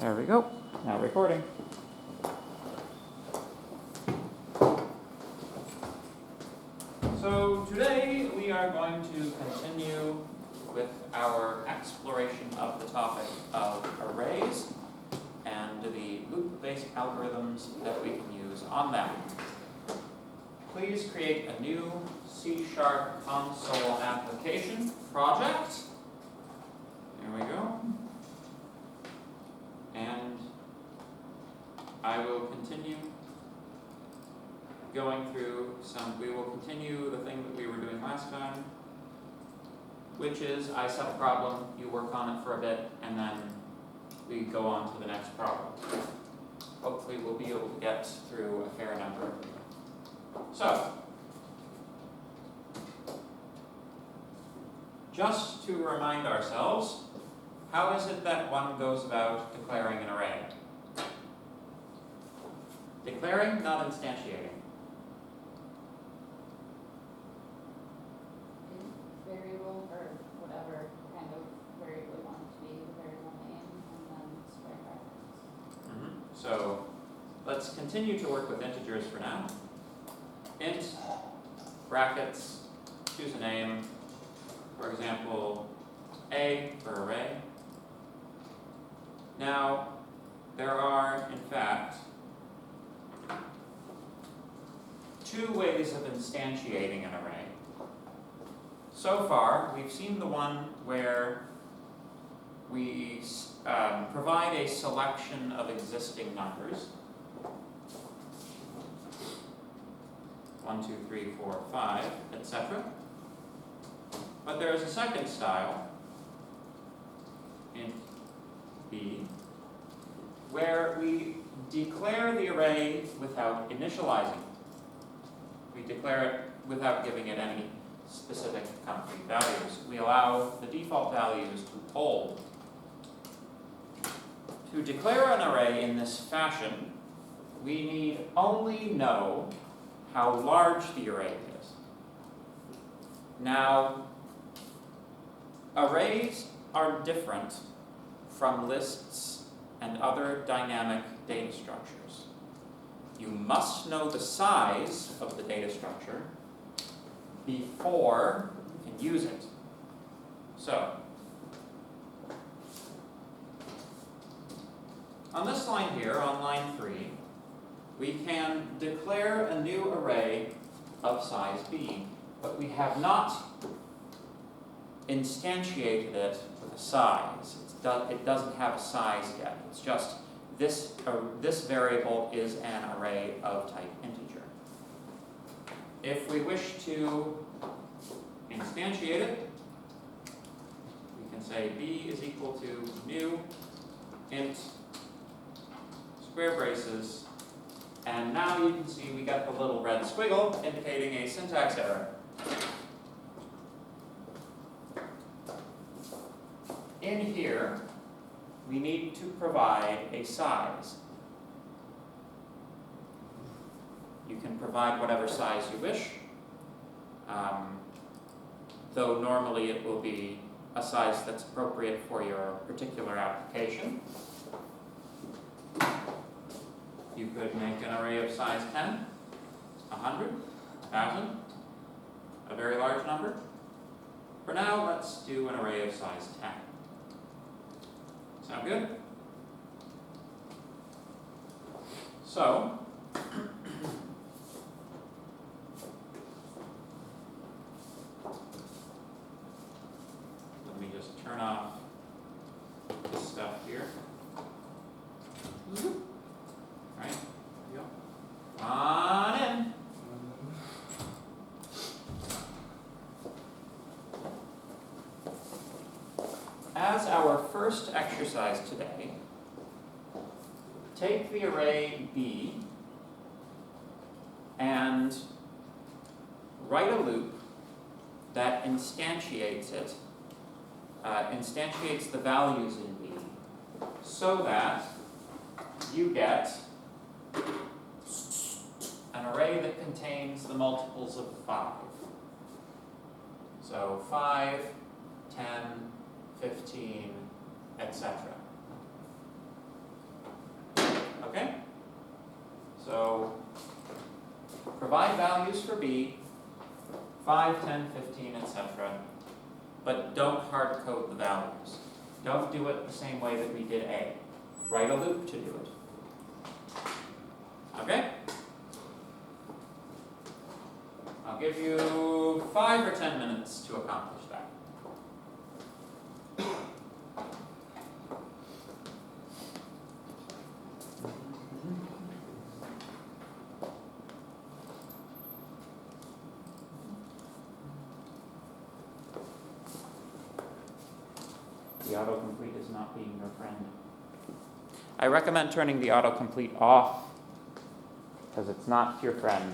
There we go. Now recording. So today we are going to continue with our exploration of the topic of arrays and the loop-based algorithms that we can use on them. Please create a new C# console application project. There we go. And I will continue going through we will continue the thing that we were doing last time, which is I set a problem, you work on it for a bit, and then we go on to the next problem. Hopefully we'll be able to get through a fair number of them. So, just to remind ourselves, how is it that one goes about declaring an array? Declaring, not instantiating. Variable, or whatever kind of variable you want it to be, the variable name, and then square brackets. So, let's continue to work with integers for now. Int, brackets, choose a name, for example, A for array. Now, there are, in fact, two ways of instantiating an array. So far, we've seen the one where we provide a selection of existing numbers. 1, 2, 3, 4, 5, etc. But there is a second style, int b, where we declare the array without initializing. We declare it without giving it any specific concrete values. We allow the default values to hold. To declare an array in this fashion, we need only know how large the array is. Now, arrays are different from lists and other dynamic data structures. You must know the size of the data structure before you can use it. So, on this line here, on line 3, we can declare a new array of size b, but we have not instantiated it with a size. It doesn't have a size yet. It's just this variable is an array of type integer. If we wish to instantiate it, we can say b is equal to new int square braces, and now you can see we got the little red squiggle indicating a syntax error. In here, we need to provide a size. You can provide whatever size you wish, though normally it will be a size that's appropriate for your particular application. You could make an array of size 10, 100, 1,000, a very large number. For now, let's do an array of size 10. Sound good? So, let me just turn off this stuff here. Right, there we go. On in. As our first exercise today, take the array b and write a loop that instantiates it, instantiates the values in b, so that you get an array that contains the multiples of 5. So 5, 10, 15, etc. provide values for B, 5, 10, 15, etc. But don't hard code the values. Don't do it the same way that we did A. Write a loop to do it. Okay? I'll give you 5 or 10 minutes to accomplish that. The autocomplete is not being your friend. I recommend turning the autocomplete off because it's not your friend.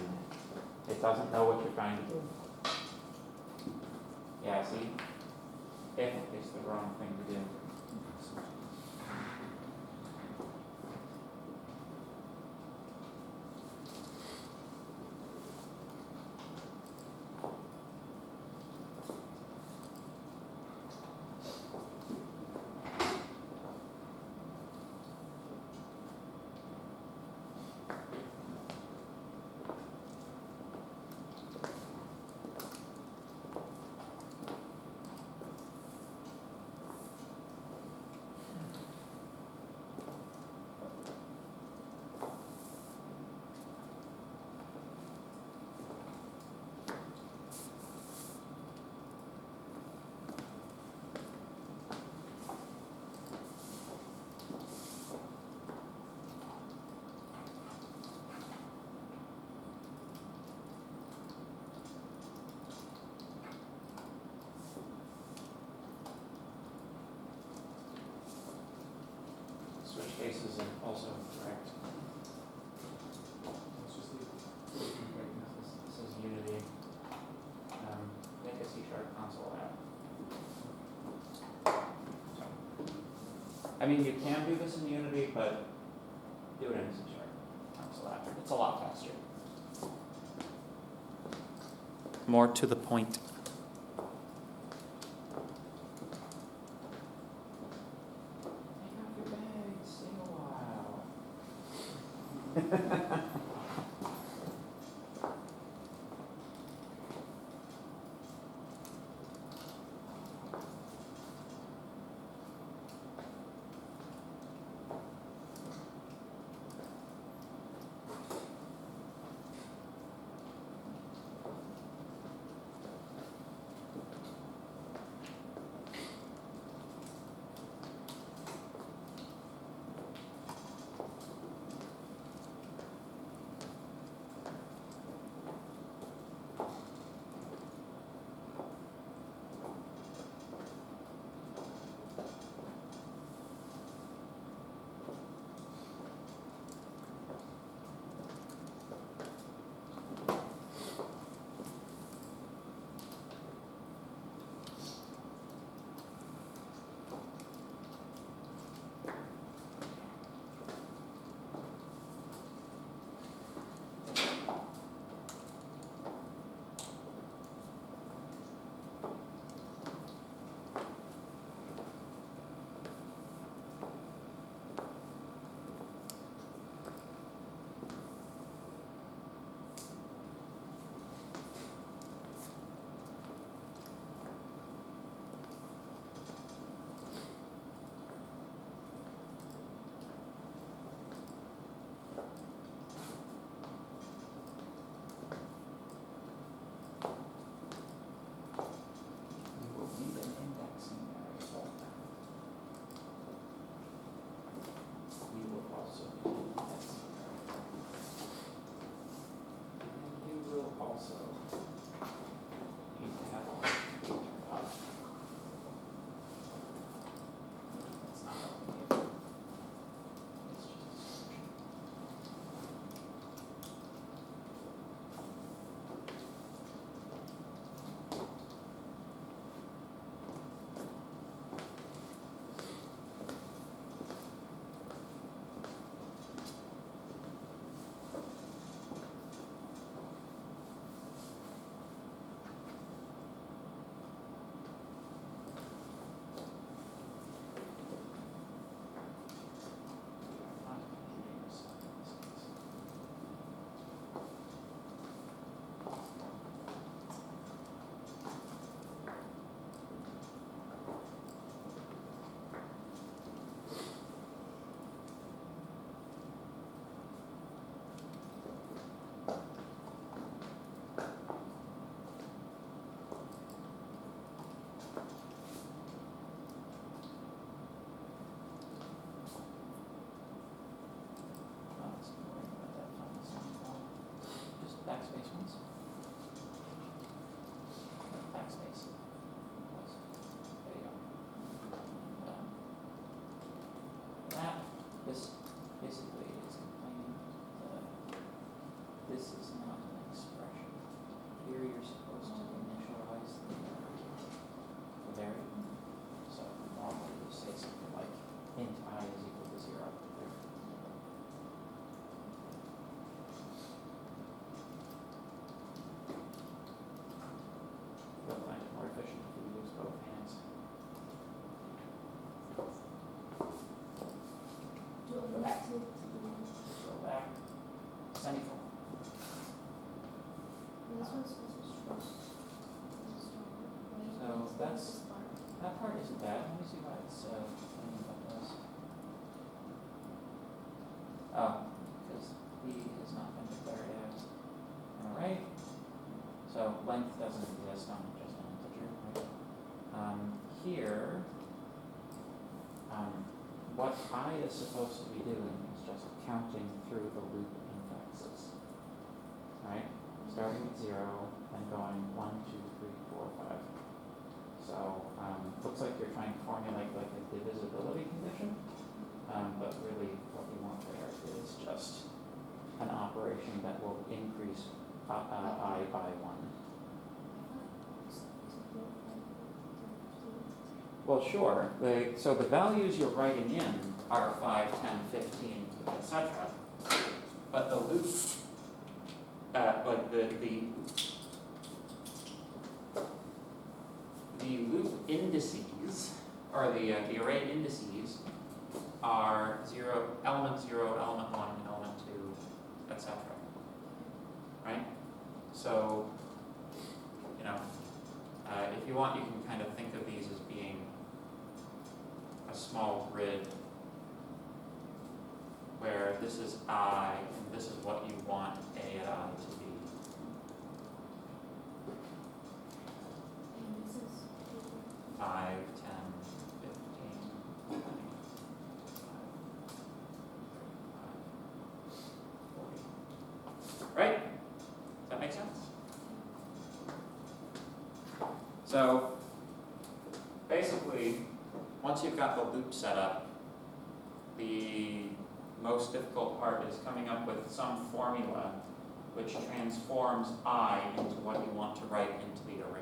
It doesn't know what you're trying to do. Yeah, see? If is the wrong thing to do. Switch cases are also correct. Let's just leave it. This is Unity. Make a C# console app. So, I mean, you can do this in Unity, but do it in C# console app. It's a lot faster. More to the point. Take off your bags, stay a while. this is not an expression. Here you're supposed to initialize the variable. So normally you say something like int I is equal to 0. You'll find it more efficient if you use both hands. Do I Go back. need to Go back. Semicolon. this one's supposed to be So that's- That part isn't bad. Let me see why it's finding about this. Oh, because B has not been declared as an array. So length doesn't exist on just an integer, right? Here, what I is supposed to be doing is just counting through the loop indexes, right? Starting at 0 and going 1, 2, 3, 4, 5. So looks like you're trying to formulate like a divisibility condition, but really what you want there is just an operation that will increase I by 1. Well, sure. So the values you're writing in are 5, 10, 15, etc. But the loop, like the loop indices, or the array indices, are element 0, element 1, element 2, etc. Right? So, if you want, you can kind of think of these as being a small grid where this is I, and this is what you want A at I to be. And this is 5, 10, 15, 20, 35, 40. Right? Does that make sense? So, basically, once you've got the loop set up, the most difficult part is coming up with some formula which transforms I into what you want to write into the array.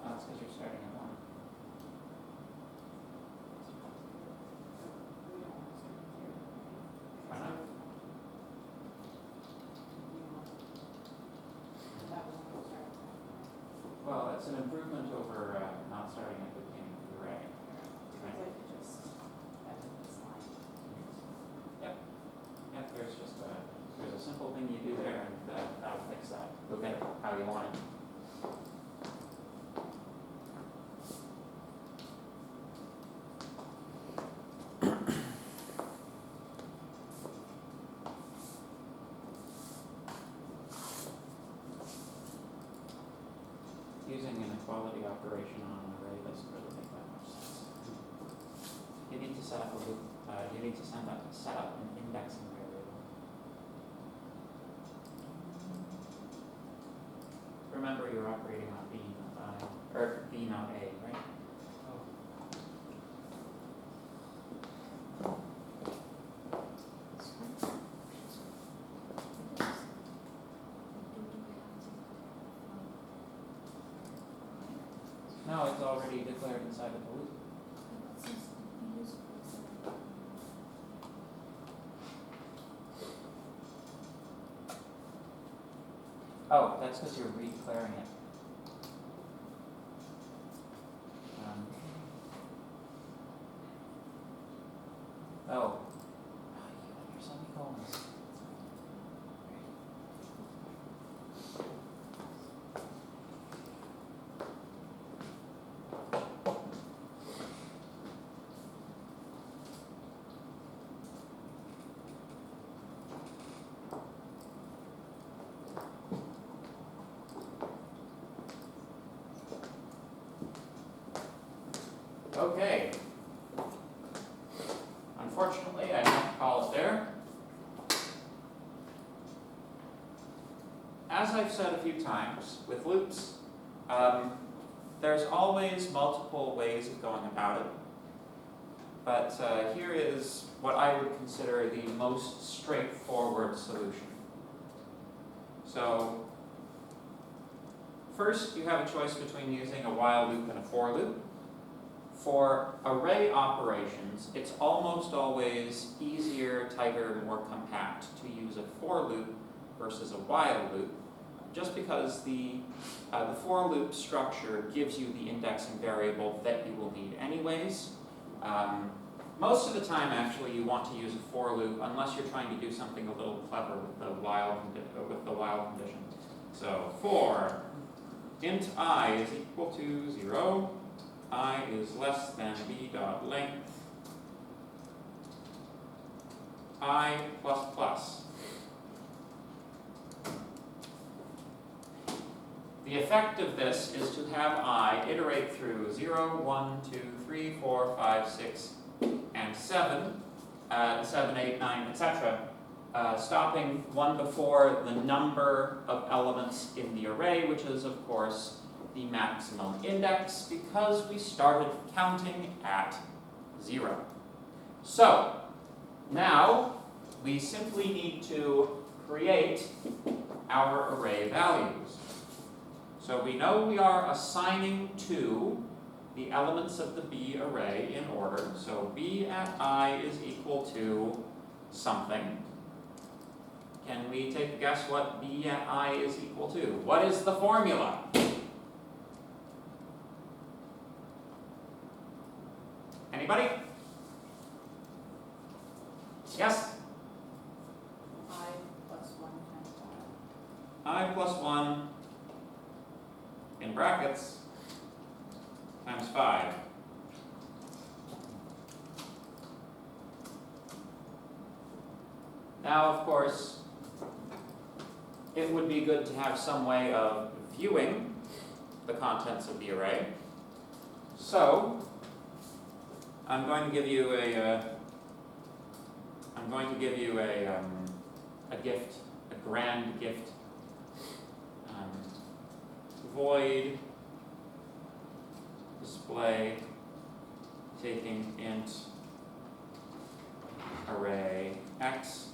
That's because you're starting at 1. Why not? Well, it's an improvement over not starting at the beginning of the array. Right? Yep, there's a simple thing you do there, and that'll fix that. You'll get it how you want it. Using an equality operation on an array doesn't really make that much sense. You need to set up a loop. You need to set up an indexing variable. Remember, you're operating on B, not I, or B, not A, right? No, it's already declared inside of the loop. Oh, that's because you're re-declaring it. Oh. Your semicolons. Okay. Unfortunately, I have as I've said a few times, with loops, there's always multiple ways of going about it. But here is what I would consider the most straightforward solution. So, first you have a choice between using a while loop and a for loop. For array operations, it's almost always easier, tighter, more compact to use a for loop versus a while loop, just because the for loop structure gives you the indexing variable that you will need anyways. Most of the time, actually, you want to use a for loop unless you're trying to do something a little clever with the while condition. So for int I is equal to 0, I is less than b dot length, I plus plus. The effect of this is to have I iterate through 0, 1, 2, 3, 4, 5, 6, and 7, 7, 8, 9, etc., stopping one before the number of elements in the array, which is, of course, the maximum index, because we started counting at 0. So, now we simply need to create our array values. So we know we are assigning to the elements of the B array in order. So B at I is equal to something. Can we take a guess what B at I is equal to? What is the formula? Anybody? Yes? I plus 1 times I plus 1 in brackets times 5. Now, of course, it would be good to have some way of viewing the contents of the array. So, I'm going to give you a gift, a grand gift. Void display taking int array x.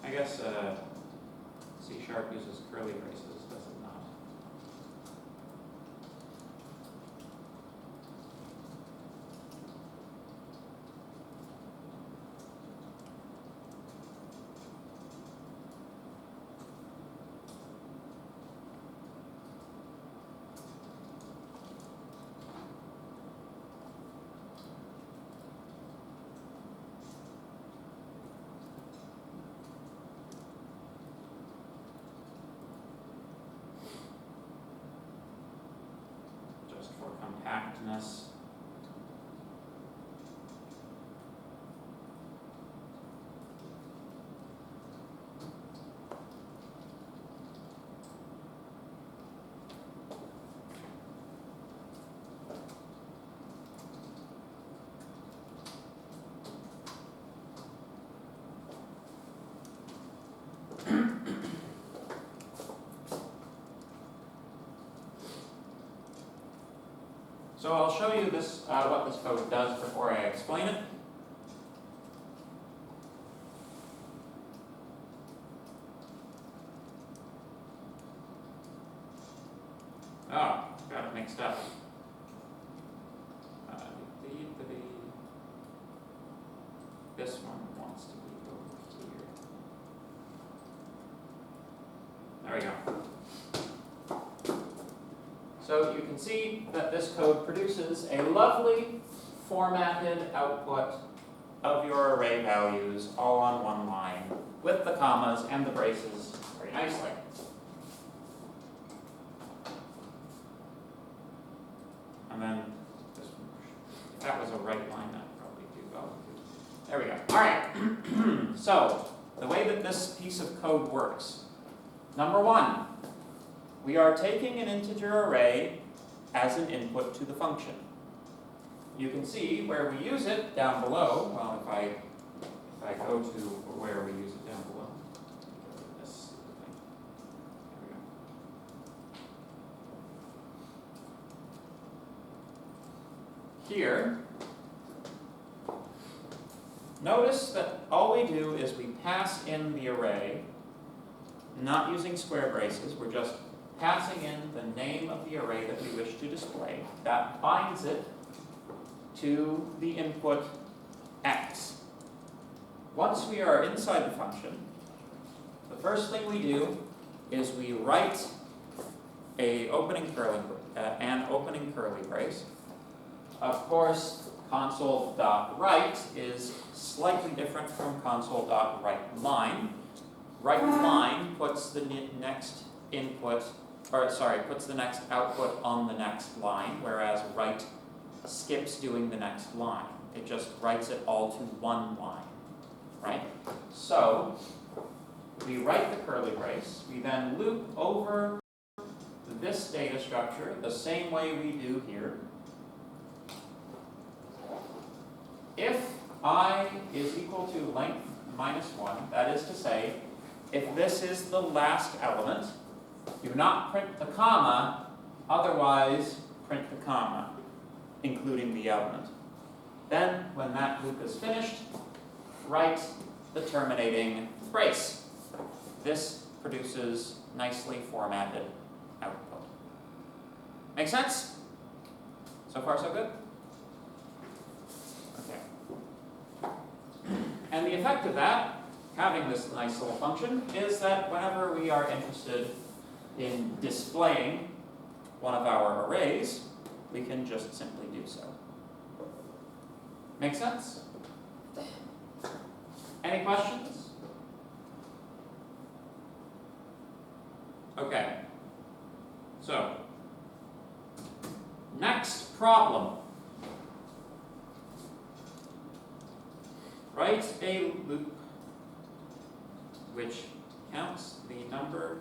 I guess C# uses curly braces, does it not? Just for compactness. So I'll show you this, what this code does before I explain it. wants to be over here. There we go. So you can see that this code produces a lovely formatted output of your array values all on one line with the commas and the braces very nicely. And then this one, if that was a right line, that would probably do well. There we go. All right. So the way that this piece of code works. Number one, we are taking an integer array as an input to the function. You can see where we use it down below. Well, if I go to where we use it down below, this thing. There we go. Here, notice that all we do is we pass in the array, not using square braces. We're just passing in the name of the array that we wish to display. That binds it to the input x. Once we are inside the function, the first thing we do is we write an opening curly brace. Of course, console.write is slightly different from console.writeLine. WriteLine puts the next puts the next output on the next line, whereas write skips doing the next line. It just writes it all to one line, right? So we write the curly brace, we then loop over this data structure the same way we do here. If I is equal to length minus 1, that is to say, if this is the last element, do not print the comma, otherwise print the comma, including the element. Then, when that loop is finished, write the terminating brace. This produces nicely formatted output. Make sense? So far, so good? Okay. And the effect of that, having this nice little function, is that whenever we are interested in displaying one of our arrays, we can just simply do so. Make sense? Any questions? Okay. So, next problem. Write a loop which counts the number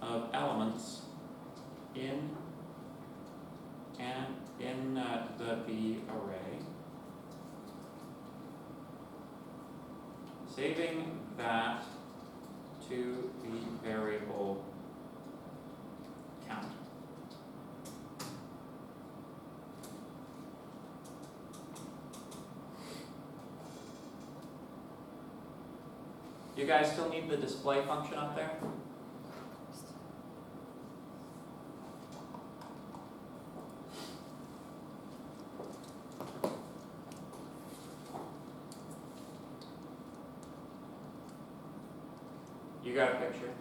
of elements in the array, saving that to the variable count. You guys still need the display function up there? You got a picture?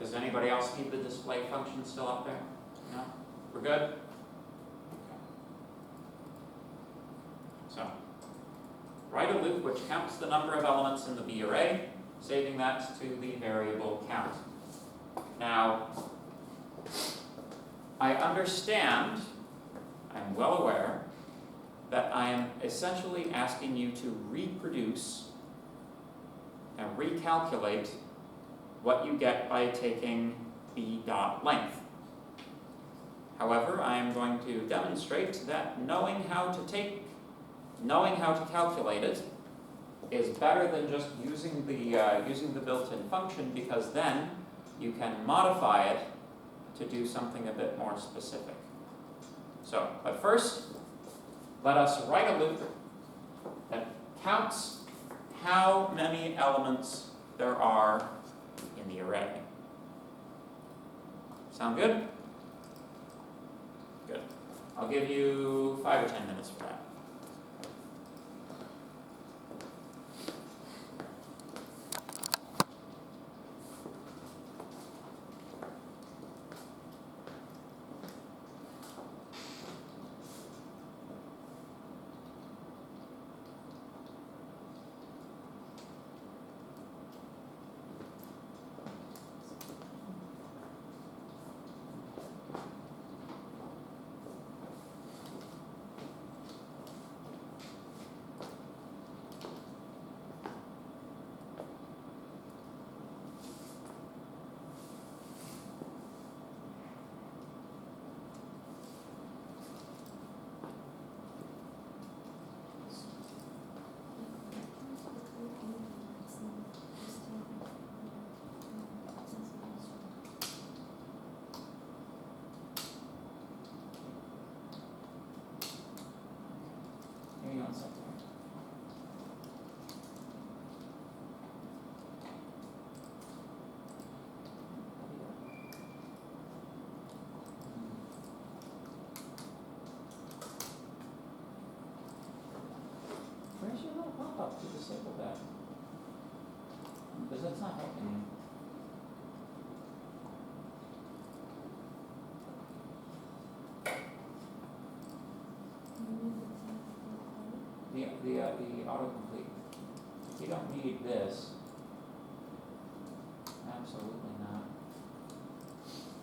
Does anybody else need the display function still up there? No? We're good? Okay. So, write a loop which counts the number of elements in the B array, saving that to the variable count. Now, I understand, I'm well aware, that I am essentially asking you to reproduce and recalculate what you get by taking b.length. However, I am going to demonstrate that knowing how to calculate it is better than just using the built-in function, because then you can modify it to do something a bit more specific. So, but first, let us write a loop that counts how many elements there are in the array. Sound good? Good. I'll give you 5 or 10 minutes for that. to disable that? Because that's not helping you. The autocomplete. You don't need this. Absolutely not.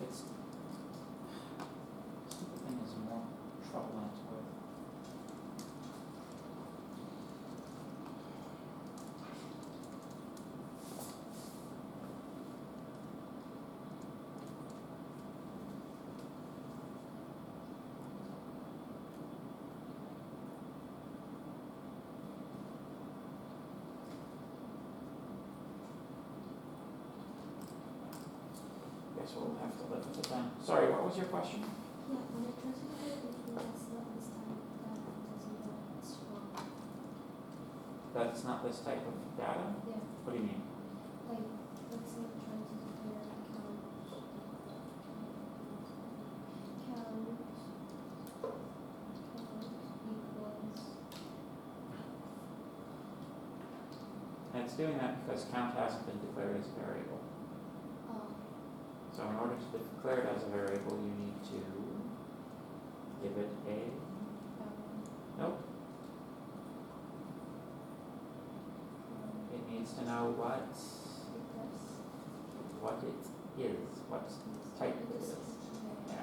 It's, stupid thing is more trouble than it's worth. Guess we'll have to live with it then. Sorry, what was your question? Yeah, when it tries to compare between that's not this time, that doesn't go, it's wrong. That it's not this type of data? Yeah, What do you mean? like, let's say I'm trying to compare count equals, And it's doing that because count hasn't been declared as a variable. So in order to declare it as a variable, you need to give it a, nope, it needs to know what it is, what type it is. Yeah.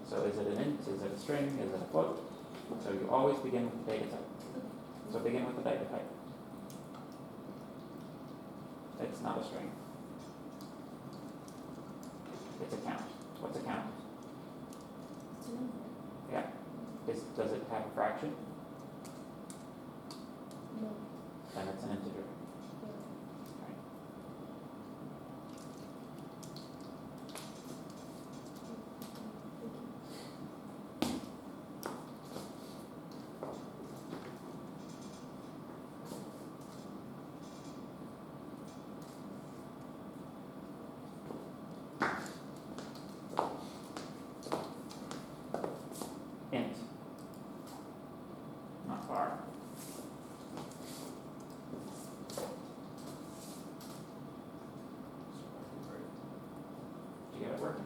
So is it an int, is it a string, is it a float? So you always begin with the data type. So begin with the data type. It's not a string. It's a count. What's a count? it's a number. Yeah. Does it have a fraction? No, Then it's an integer. yeah. Right. Int. Not far. Did you get it working?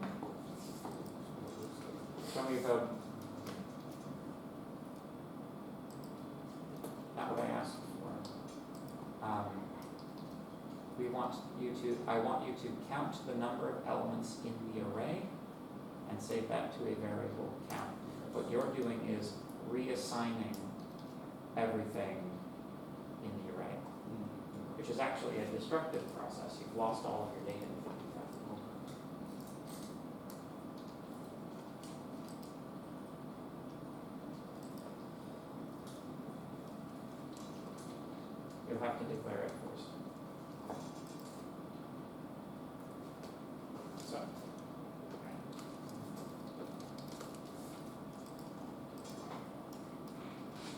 Show me your code. Not what I asked for. I want you to count the number of elements in the array and save that to a variable count. What you're doing is reassigning everything in the array, which is actually a destructive process. You've lost all of your data if you do that. You'll have to declare it first.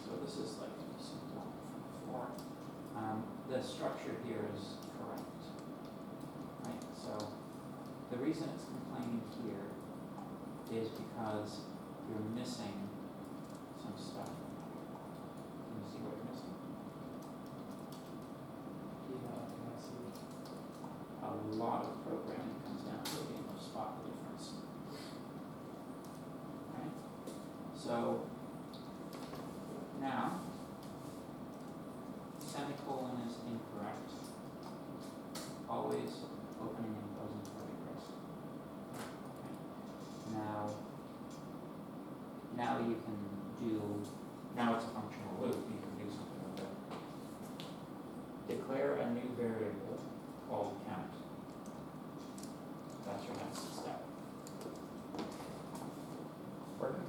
So this is like simple form. The structure here is correct, right? So the reason it's complaining here is because you're missing some stuff. Can you see what you're missing? Yeah, I see. A lot of programming comes down to being able to spot the difference. Right? So now, semicolon is incorrect. Always opening and closing curly brace. Okay. Now you can do, now it's a functional loop, you can do something with it. Declare a new variable called count. That's your next step. Working?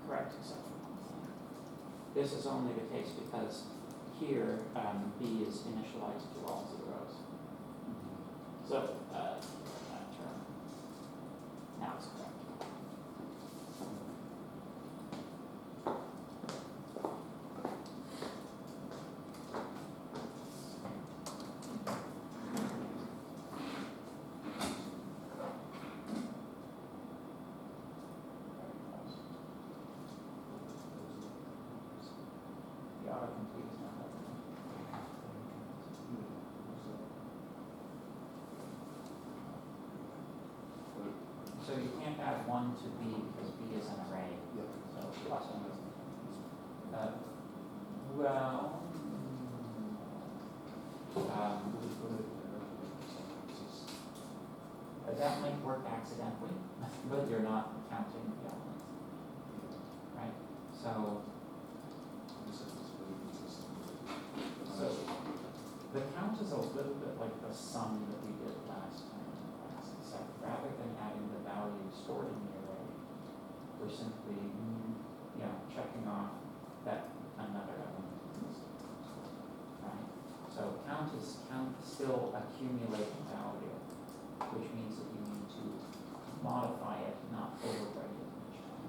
Correct, except for one thing. This is only the case because here B is initialized to all zeros. So that term. Now size. The autocomplete is not helping. So you can't add 1 to B because B is an array. So plus 1 is. Well. That might work accidentally, but you're not counting the elements. Right? So the count is a little bit like the sum that we did last time in the class. Except rather than adding the value stored in the array, we're simply checking off that another element exists. Right? So count is still accumulating value, which means that you need to modify it, not overwrite it each time.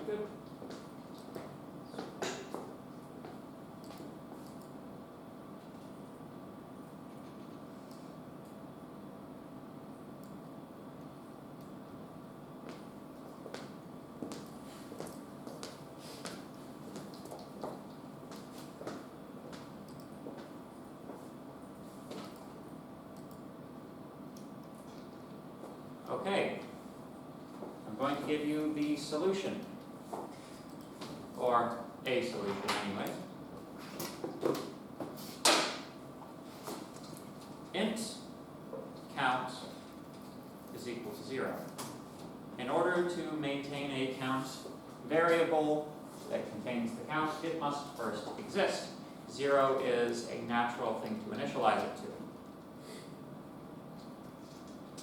Good. Okay, I'm going to give you the solution, or a solution anyway. Int count is equal to 0. In order to maintain a count variable that contains the count, it must first exist. 0 is a natural thing to initialize it to.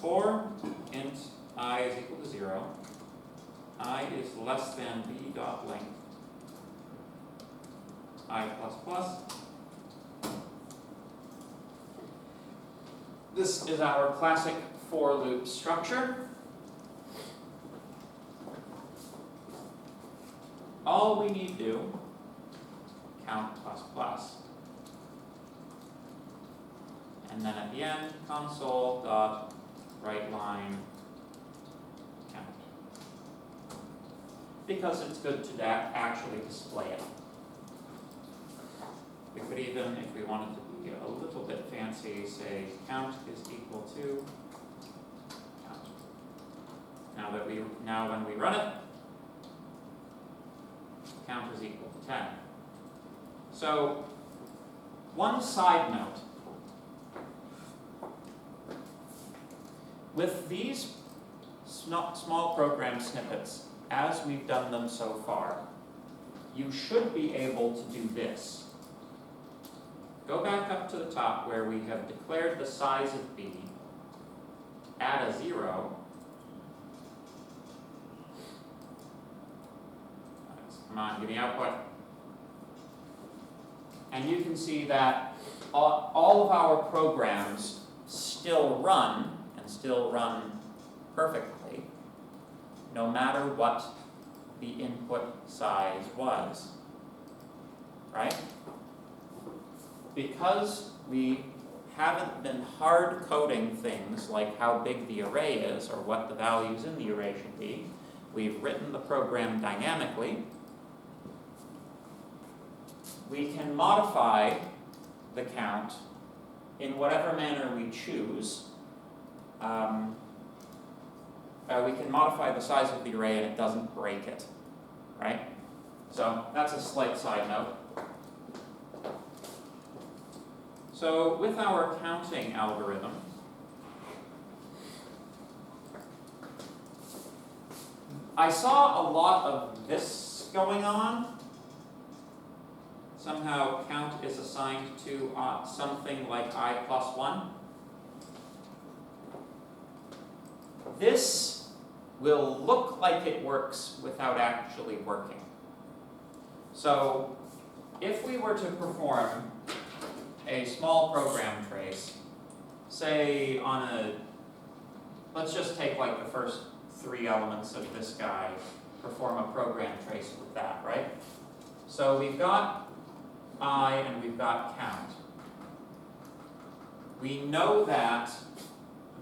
For int I is equal to 0, I is less than b dot length I plus plus. This is our classic for loop structure. All we need to do, count plus plus. And then at the end, console dot write line count. Because it's good to actually display it. We could even, if we wanted to be a little bit fancy, say count is equal to count. Now when we run it, count is equal to 10. So one side note. With these small program snippets, as we've done them so far, you should be able to do this. Go back up to the top where we have declared the size of b, add a 0. Come on, give me output. And you can see that all of our programs still run, and still run perfectly, no matter what the input size was. Right? Because we haven't been hard coding things like how big the array is or what the values in the array should be, we've written the program dynamically. We can modify the count in whatever manner we choose. We can modify the size of the array and it doesn't break it, right? So that's a slight side note. So with our counting algorithm, I saw a lot of this going on. Somehow count is assigned to something like I plus 1. This will look like it works without actually working. So if we were to perform a small program trace, say on a, let's just take like the first 3 elements of this guy, perform a program trace with that, right? So we've got I and we've got count. We know that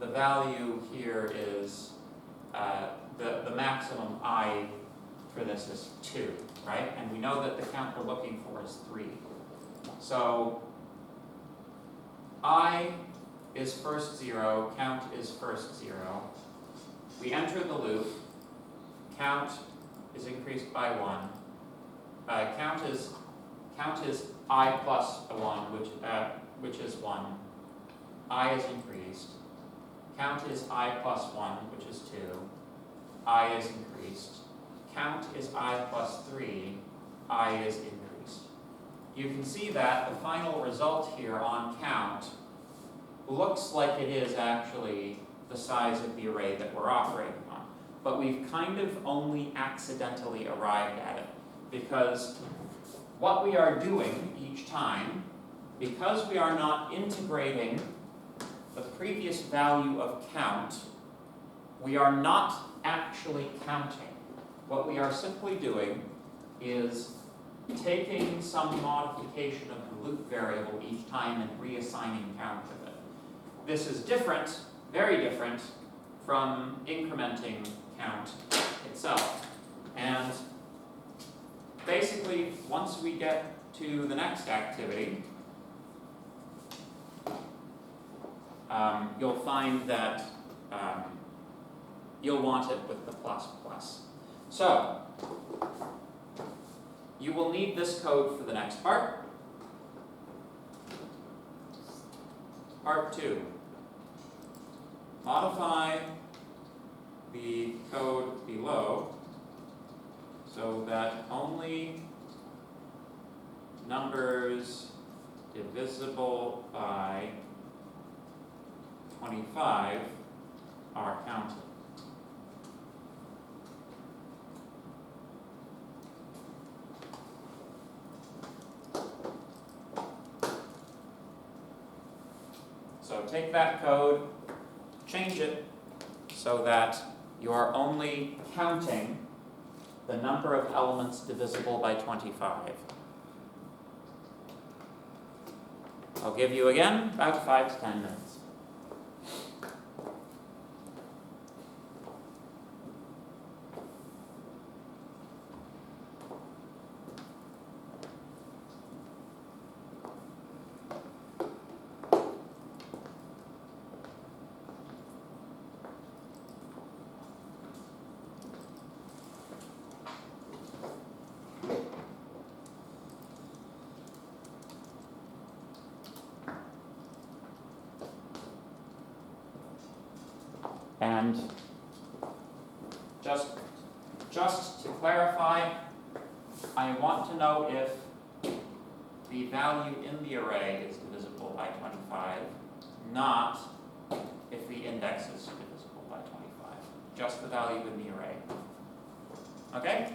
the value here is, the maximum I for this is 2, right? And we know that the count we're looking for is 3. So I is first 0, count is first 0. We enter the loop, count is increased by 1. Count is I plus 1, which is 1. I is increased. Count is I plus 1, which is 2. I is increased. Count is I plus 3. I is increased. You can see that the final result here on count looks like it is actually the size of the array that we're operating on. But we've kind of only accidentally arrived at it, because what we are doing each time, because we are not integrating the previous value of count, we are not actually counting. What we are simply doing is taking some modification of the loop variable each time and reassigning count to it. This is different, very different, from incrementing count itself. And basically, once we get to the next activity, you'll find that you'll want it with the plus plus. So, you will need this code for the next part. Part 2. Modify the code below so that only numbers divisible by 25 are counted. So take that code, change it so that you are only counting the number of elements divisible by 25. I'll give you again about 5 to 10 minutes. And just to clarify, I want to know if the value in the array is divisible by 25, not if the index is divisible by 25. Just the value in the array. Okay?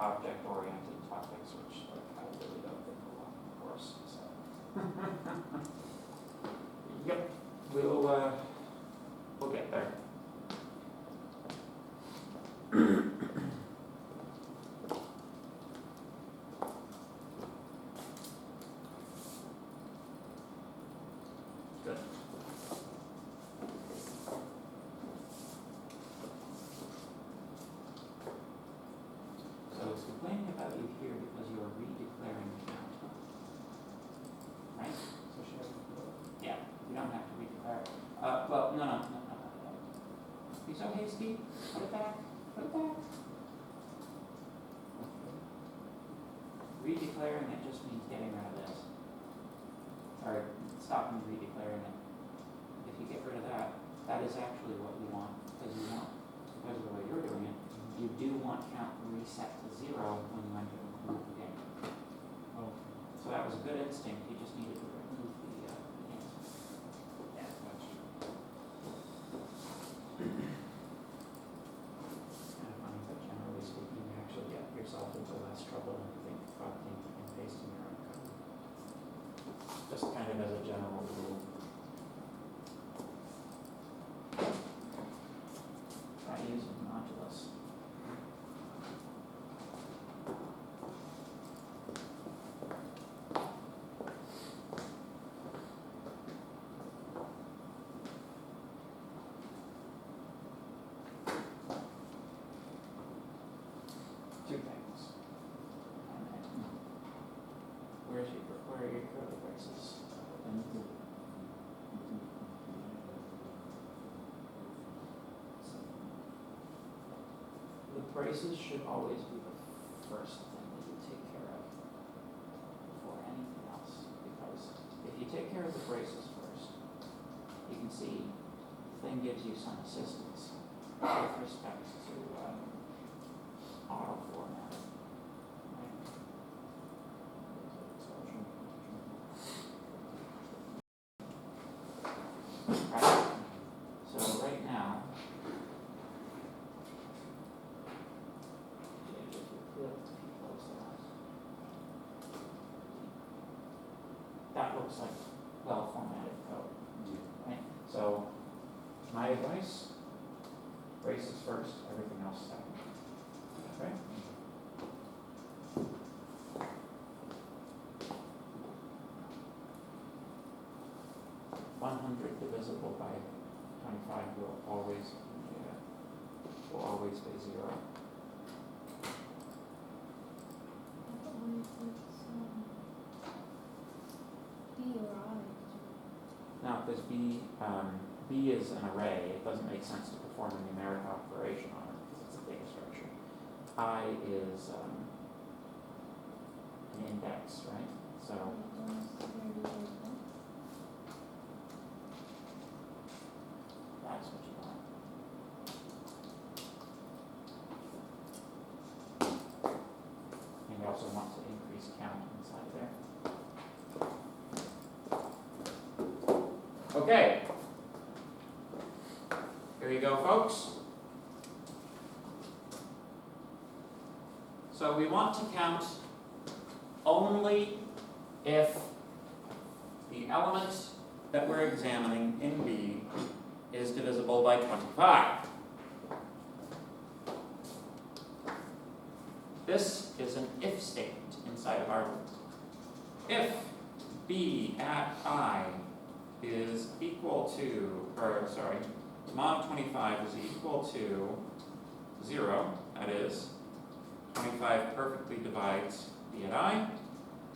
object-oriented topics, which like, I really don't think a lot, of course, so. Yep, we'll get there. Good. So it's complaining about you here because you are redeclaring the count. Right? So should I? Yeah, you don't have to redeclare. Well, no. Be so hasty, put it back, Redeclaring it just means getting rid of this. Or stopping redeclaring it. If you get rid of that, that is actually what you want, because of the way you're doing it, you do want count reset to 0 when you enter the group again. Okay. So that was a good instinct, you just needed to remove the answer. Yeah, gotcha. Kind of funny, but generally speaking, you actually get yourself into less trouble when you think copying and pasting your own code. Just kind of as a general rule. Try using modulus. Two things. Where are your curly braces? The braces should always be the first thing that you take care of before anything else. Because if you take care of the braces first, you can see the thing gives you some assistance with respect to auto formatting. Right? Right. So right now, if you close that looks like well formatted code. Right? So my advice, braces first, everything else second. Okay? 100 divisible by 25 will always be 0. B or I. Now, because B is an array, it doesn't make sense to perform a numeric operation on it because it's a data structure. I is an index, right? So that's what you want. And you also want to increase count inside there. Okay. Here you go, folks. So we want to count only if the element that we're examining in B is divisible by 25. This is an if statement inside of our loop. If B at I is equal to, mod 25 is equal to 0, that is, 25 perfectly divides B at I,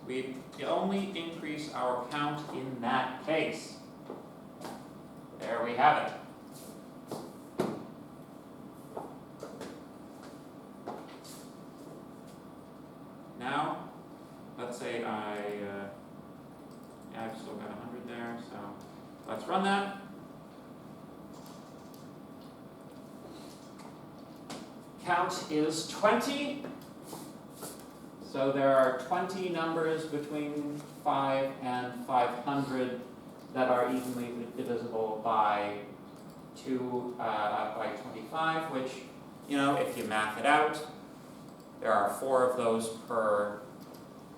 we only increase our count in that case. There we have it. Now, let's say I've still got 100 there, so let's run that. Count is 20. So there are 20 numbers between 5 and 500 that are evenly divisible by 2 by 25, which, if you math it out, There are 4 of those per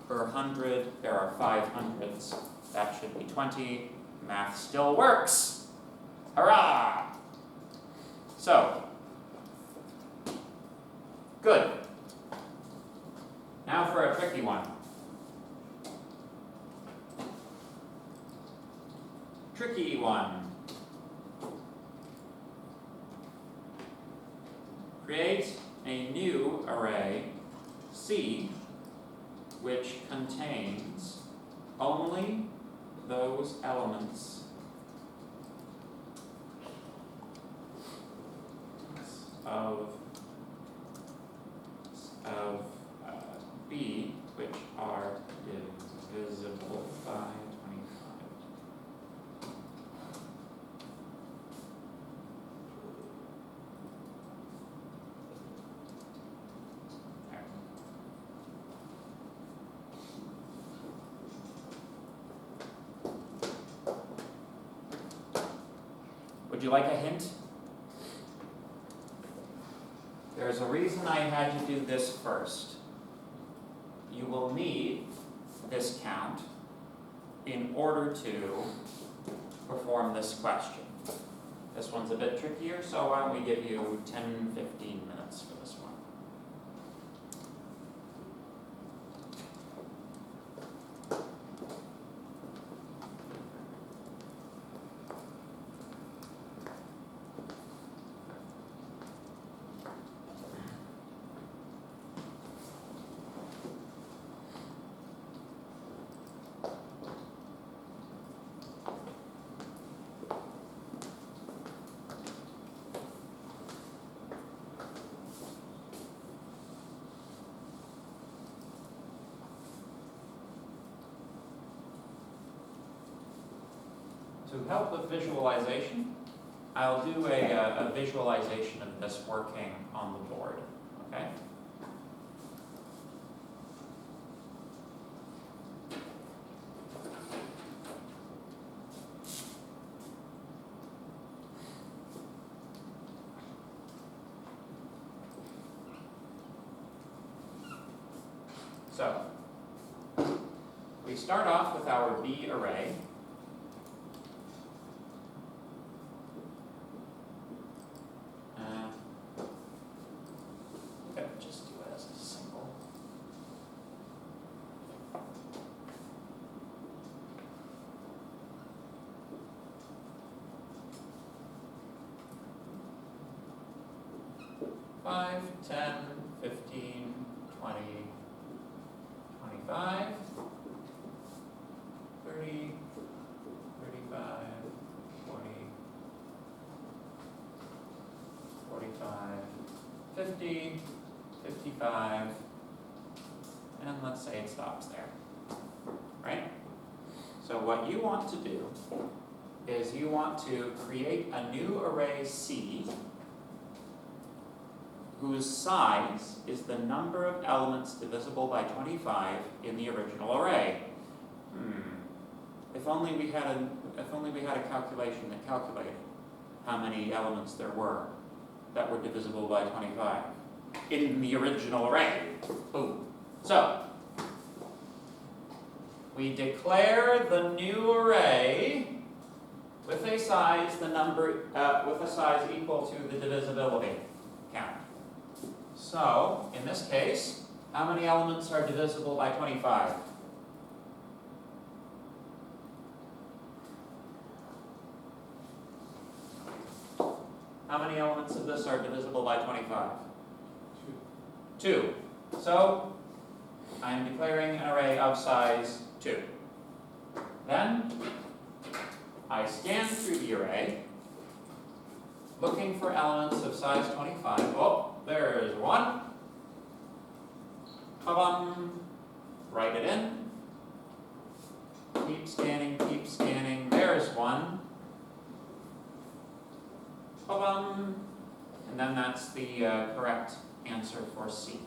100. There are 5 hundredths. That should be 20. Math still works. Hurrah! So, good. Now for a tricky one. Tricky one. Create a new array C which contains only those elements of B which are divisible by 25. There. Would you like a hint? There's a reason I had to do this first. You will need this count in order to perform this question. This one's a bit trickier, so why don't we give you 10, 15 minutes for this one. To help with visualization, I'll do a visualization of this working on the board, okay? So, we start off with our B array. Just do it as a single. Five, 10, 15, 20, 25, 30, 35, 40, 45, 50, 55, and let's say it stops there, right? So what you want to do is you want to create a new array C whose size is the number of elements divisible by 25 in the original array. If only we had a calculation that calculated how many elements there were that were divisible by 25 in the original array. Boom. So, we declare the new array with a size equal to the divisibility count. So, in this case, how many elements are divisible by 25? How many elements of this are divisible by 25? 2. So, I am declaring an array of size 2. Then, I scan through the array, looking for elements of size 25. Oh, there's one. Ba-bum. Write it in. Keep scanning. There's one. Ba-bum. And then that's the correct answer for C.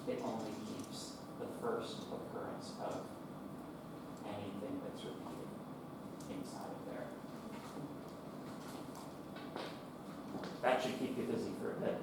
it only keeps the first occurrence of anything that's repeated inside of there. That should keep you busy for a bit.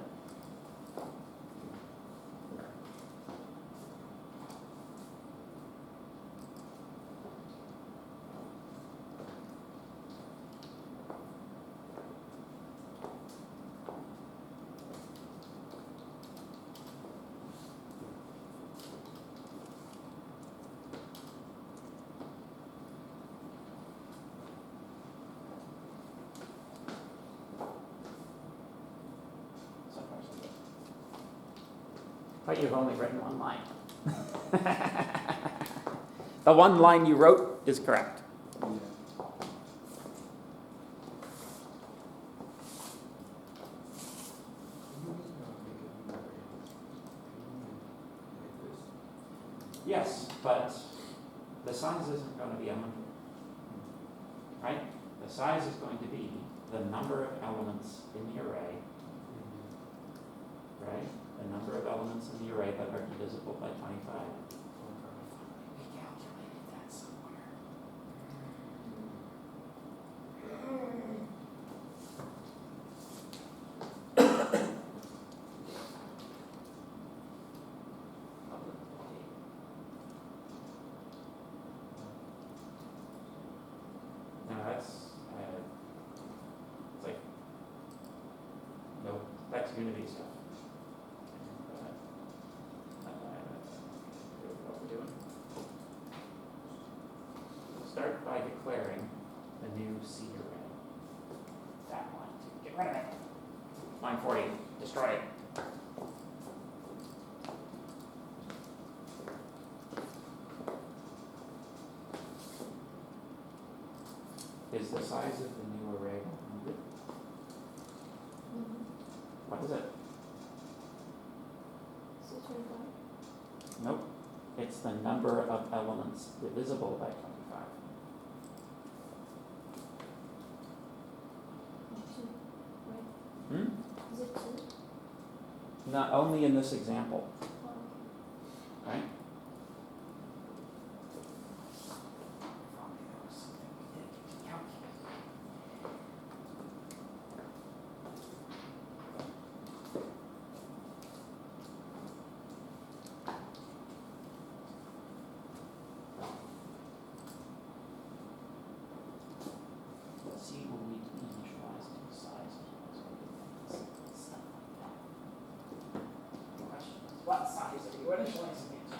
So far, so good. But you've only written one line. The one line you wrote is correct. Yeah. Yes, but the size isn't going to be 100, right? The size is going to be the number of elements in the array, right? The number of elements in the array that are divisible by 25. We calculated that somewhere. Now that's, it's like, no, that's Unity stuff. What we're doing. Start by declaring the new C array. That one, get rid of it. Line 40, destroy it. Is the size of the new array 100? What is it? So 25. Nope. It's the number of elements divisible by 25. 2, right? Hmm? Is it 2? Not only in this example, Oh, right? C will need to be initialized to size stuff like that. Questions? What size are you initializing it to?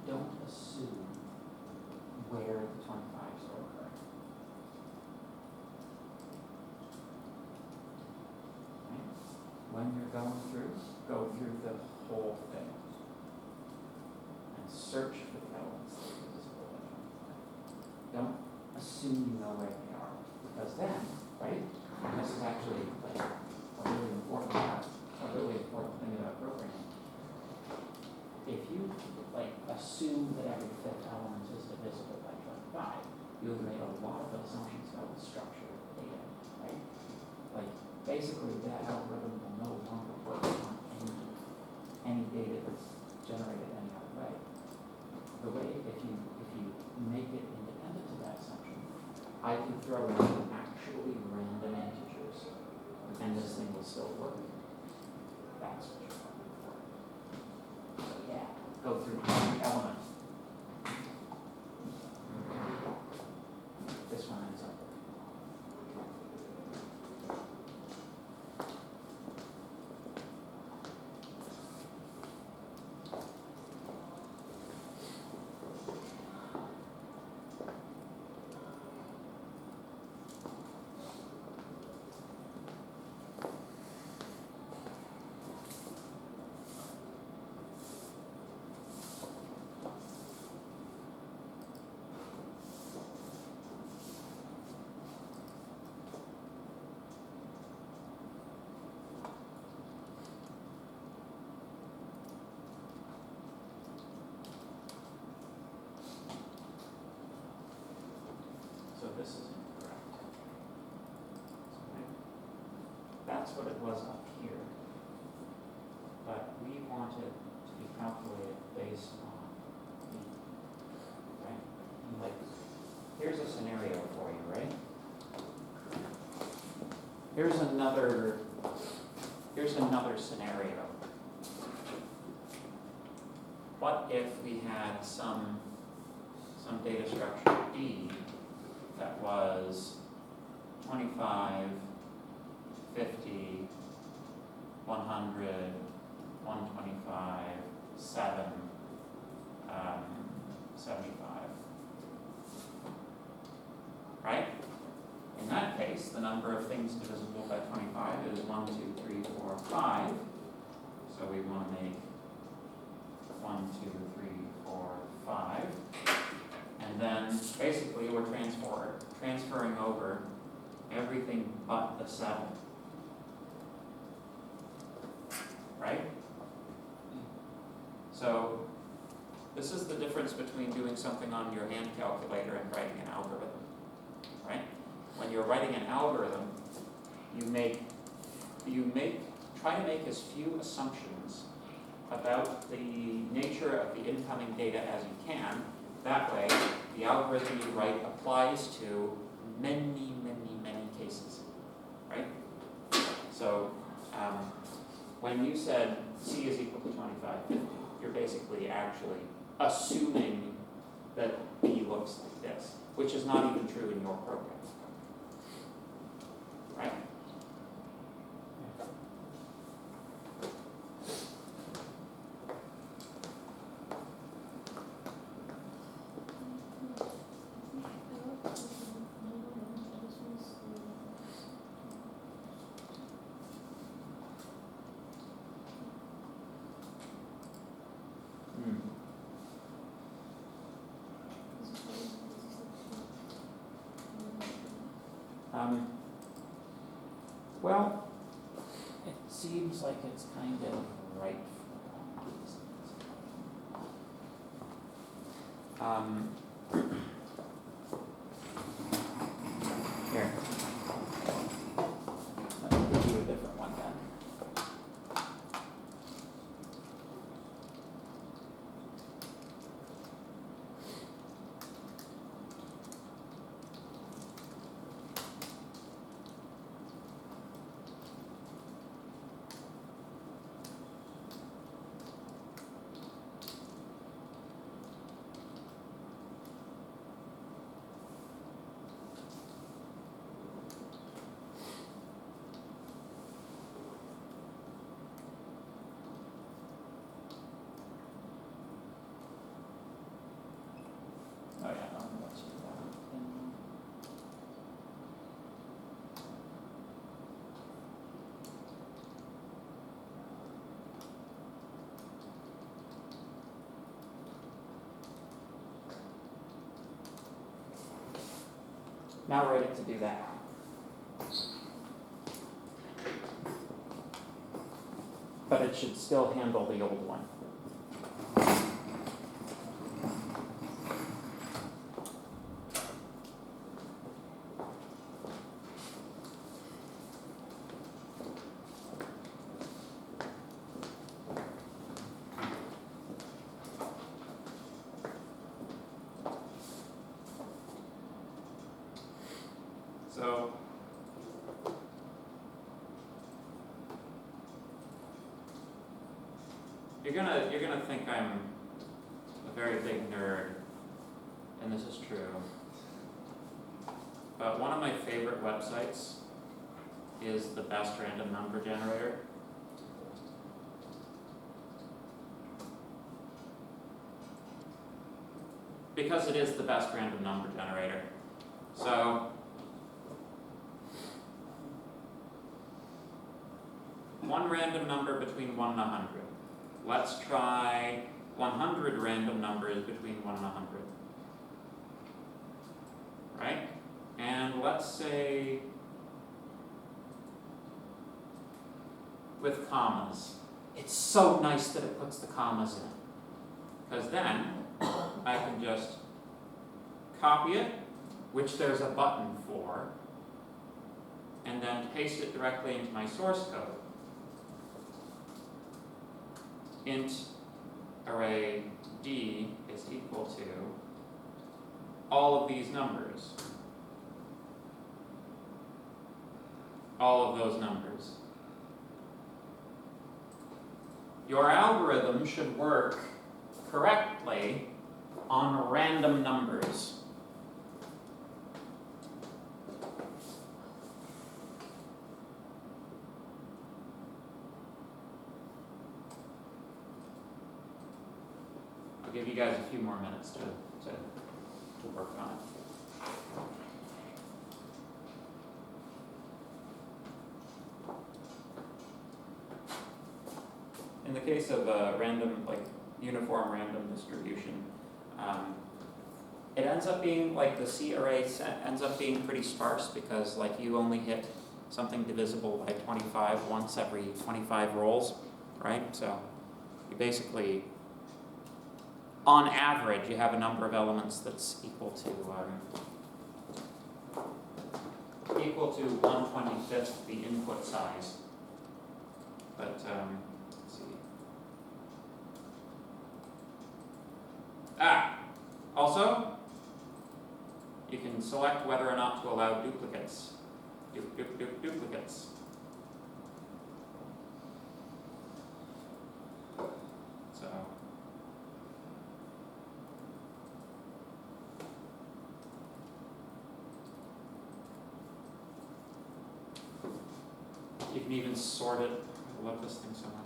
Don't assume where the 25s are occurring. Right? When you're going through, go through the whole thing and search for the elements that are divisible by 25. Don't assume you know where they are, because then, right, and this is actually like a really important thing about programming. If you like assume that every fifth element is divisible by 25, you've made a lot of assumptions about the structure of the data, right? Like basically that algorithm will no longer work on any data that's generated any other way. The way if you make it independent of that assumption, I can throw in actually random integers, and this thing will still work. That's what you're looking for. So yeah, go through every element. This one ends up. was up here. But we want it to be calculated based on right? Like, here's a scenario for you, right? Here's another scenario. What if we had some data structure D that was 25, 50, 100, 125, 7, 75. Right? In that case, the number of things divisible by 25 is 1, 2, 3, 4, 5. So we want to make 1, 2, 3, 4, 5. And then basically we're transferring over everything but the 7. Right? So this is the difference between doing something on your hand calculator and writing an algorithm. Right? When you're writing an algorithm, try to make as few assumptions about the nature of the incoming data as you can. That way, the algorithm you write applies to many, many, many cases. Right? So when you said C is equal to 25, 50, you're basically actually assuming that B looks like this, which is not even true in your program. Right? Well, it seems like it's kind of right for all these things. Here. Let me give you a different one then. Oh yeah, let's do that. Now we're ready to do that. But it should still handle the old one. So you're gonna think I'm a very big nerd, and this is true. But one of my favorite websites is the best random number generator. Because it is the best random number generator. So one random number between 1 and 100. Let's try 100 random numbers between 1 and 100. Right? And let's say with commas. It's so nice that it puts the commas in. Because then I can just copy it, which there's a button for, and then paste it directly into my source code. Int array d is equal to all of these numbers. All of those numbers. Your algorithm should work correctly on random numbers. I'll give you guys a few more minutes to work on it. In the case of a random, like uniform random distribution, it ends up being like the C array ends up being pretty sparse because like you only hit something divisible by 25 once every 25 rolls, right? So you basically, on average, you have a number of elements that's equal to 1/25 the input size. But let's see. Also, you can select whether or not to allow duplicates. Duplicates. So. You can even sort it. I love this thing so much.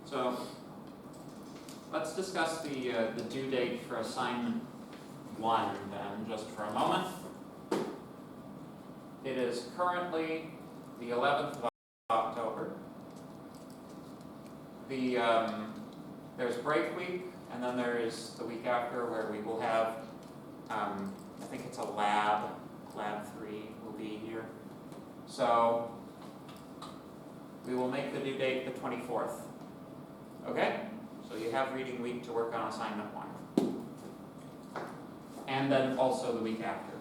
So let's discuss the due date for assignment 1 then, just for a moment. It is currently the 11th of October. There's break week, and then there is the week after where we will have, I think it's a lab 3 will be here. So we will make the due date the 24th. Okay? So you have reading week to work on assignment 1. And then also the week after.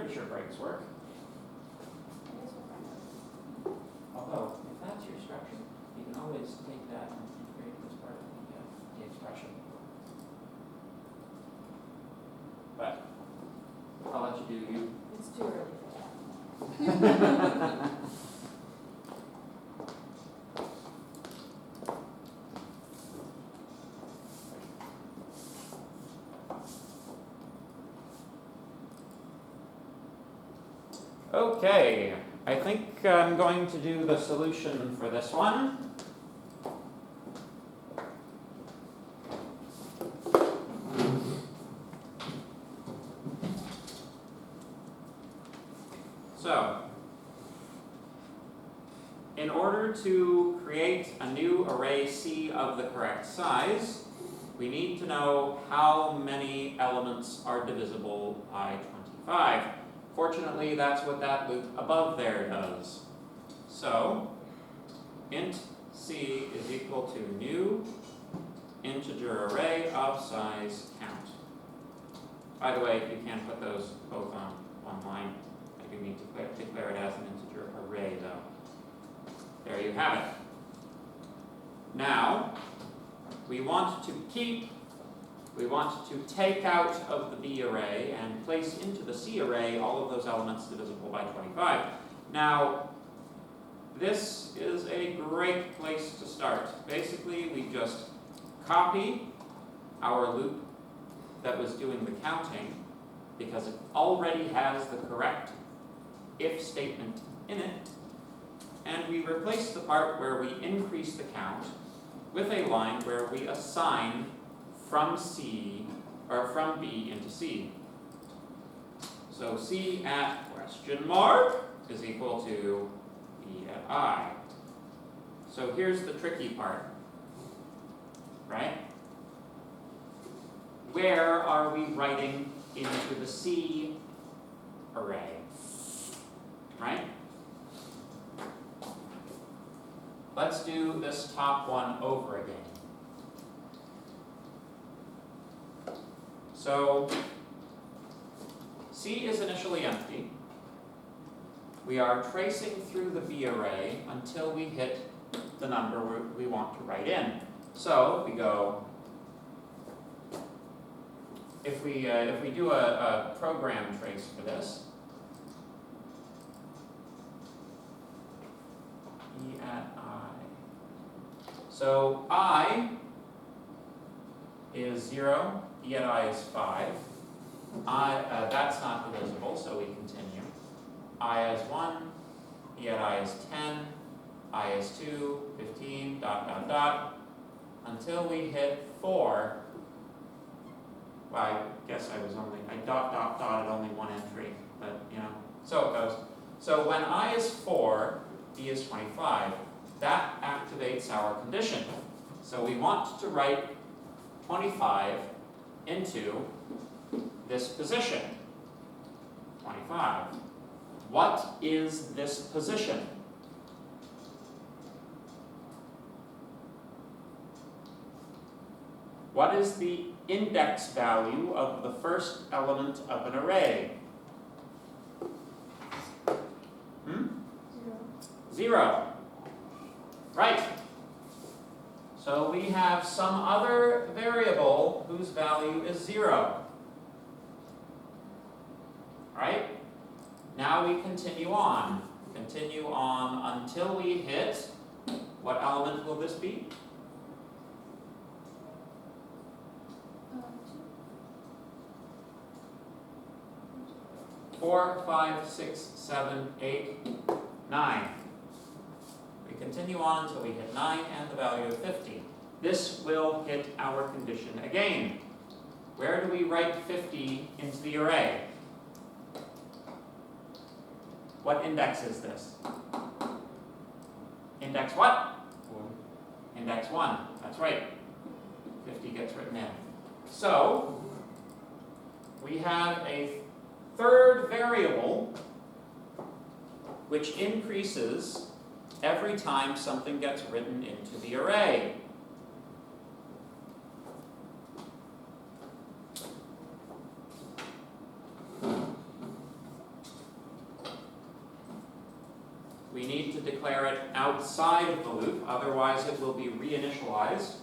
pretty sure breaks work. I guess we'll find out. Although, if that's your structure, you can always take that and integrate it as part of the expression. But I'll let you do you. It's too early for that. Okay, I think I'm going to do the solution for this one. So, in order to create a new array C of the correct size, we need to know how many elements are divisible by 25. Fortunately, that's what that loop above there does. So, int C is equal to new integer array of size count. By the way, you can put those both on one line. I do need to declare it as an integer array though. There you have it. Now, we want to take out of the B array and place into the C array all of those elements divisible by 25. Now, this is a great place to start. Basically, we just copy our loop that was doing the counting because it already has the correct if statement in it, and we replace the part where we increase the count with a line where we assign from C, or from B into C. So C at question mark is equal to B at I. So here's the tricky part, right? Where are we writing into the C array, right? Let's do this top one over again. So, C is initially empty. We are tracing through the B array until we hit the number we want to write in. So, we go, if we do a program trace for this, E at I. So, I is 0. E at I is 5. That's not divisible, so we continue. I is 1, E at I is 10, I is 2, 15, ... until we hit 4. Well, I guess I dotted only one entry, but so it goes. So when I is 4, B is 25, that activates our condition. So we want to write 25 into this position, 25. What is this position? What is the index value of the first element of an array? 0. Right. So we have some other variable whose value is 0. Right? Now we continue on. Continue on until we hit, what element will this be? 4, 5, 6, 7, 8, 9. We continue on until we hit 9 and the value of 50. This will hit our condition again. Where do we write 50 into the array? What index is this? Index what? 1. Index 1. That's right. 50 gets written in. So, we have a third variable which increases every time something gets written into the array. to declare it outside of the loop, otherwise it will be reinitialized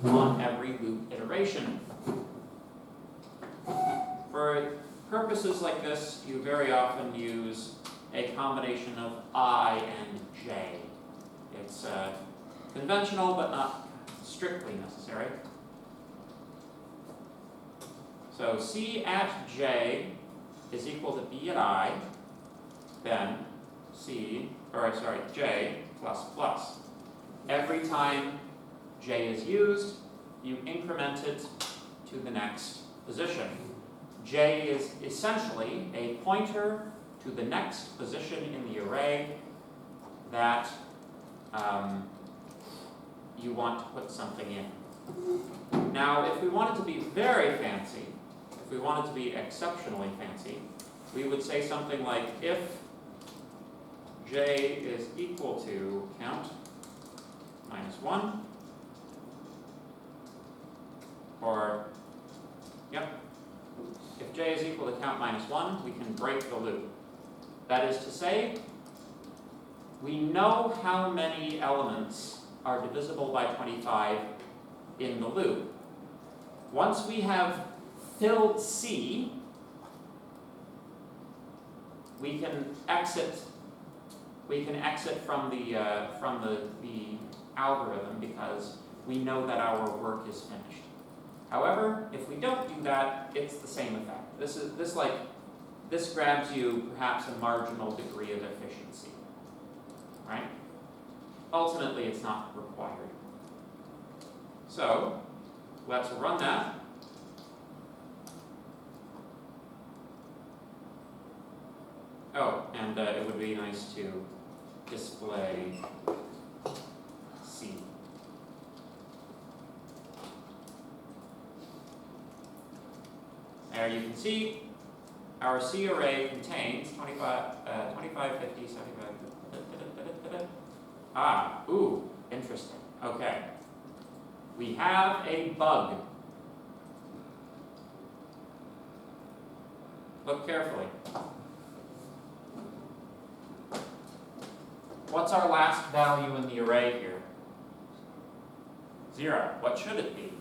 on every loop iteration. For purposes like this, you very often use a combination of I and J. It's conventional but not strictly necessary. So C at J is equal to B at I, then J plus plus. Every time J is used, you increment it to the next position. J is essentially a pointer to the next position in the array that you want to put something in. Now, if we wanted to be very fancy, if we wanted to be exceptionally fancy, we would say something like if J is equal to count minus 1, or, yep, if J is equal to count minus 1, we can break the loop. That is to say, we know how many elements are divisible by 25 in the loop. Once we have filled C, we can exit from the algorithm because we know that our work is finished. However, if we don't do that, it's the same effect. This grabs you perhaps a marginal degree of efficiency, right? Ultimately, it's not required. So, let's run that. Oh, and it would be nice to display C. There you can see our C array contains 25, 50, 75. Ooh, interesting. Okay. We have a bug. Look carefully. What's our last value in the array here? 0. What should it be?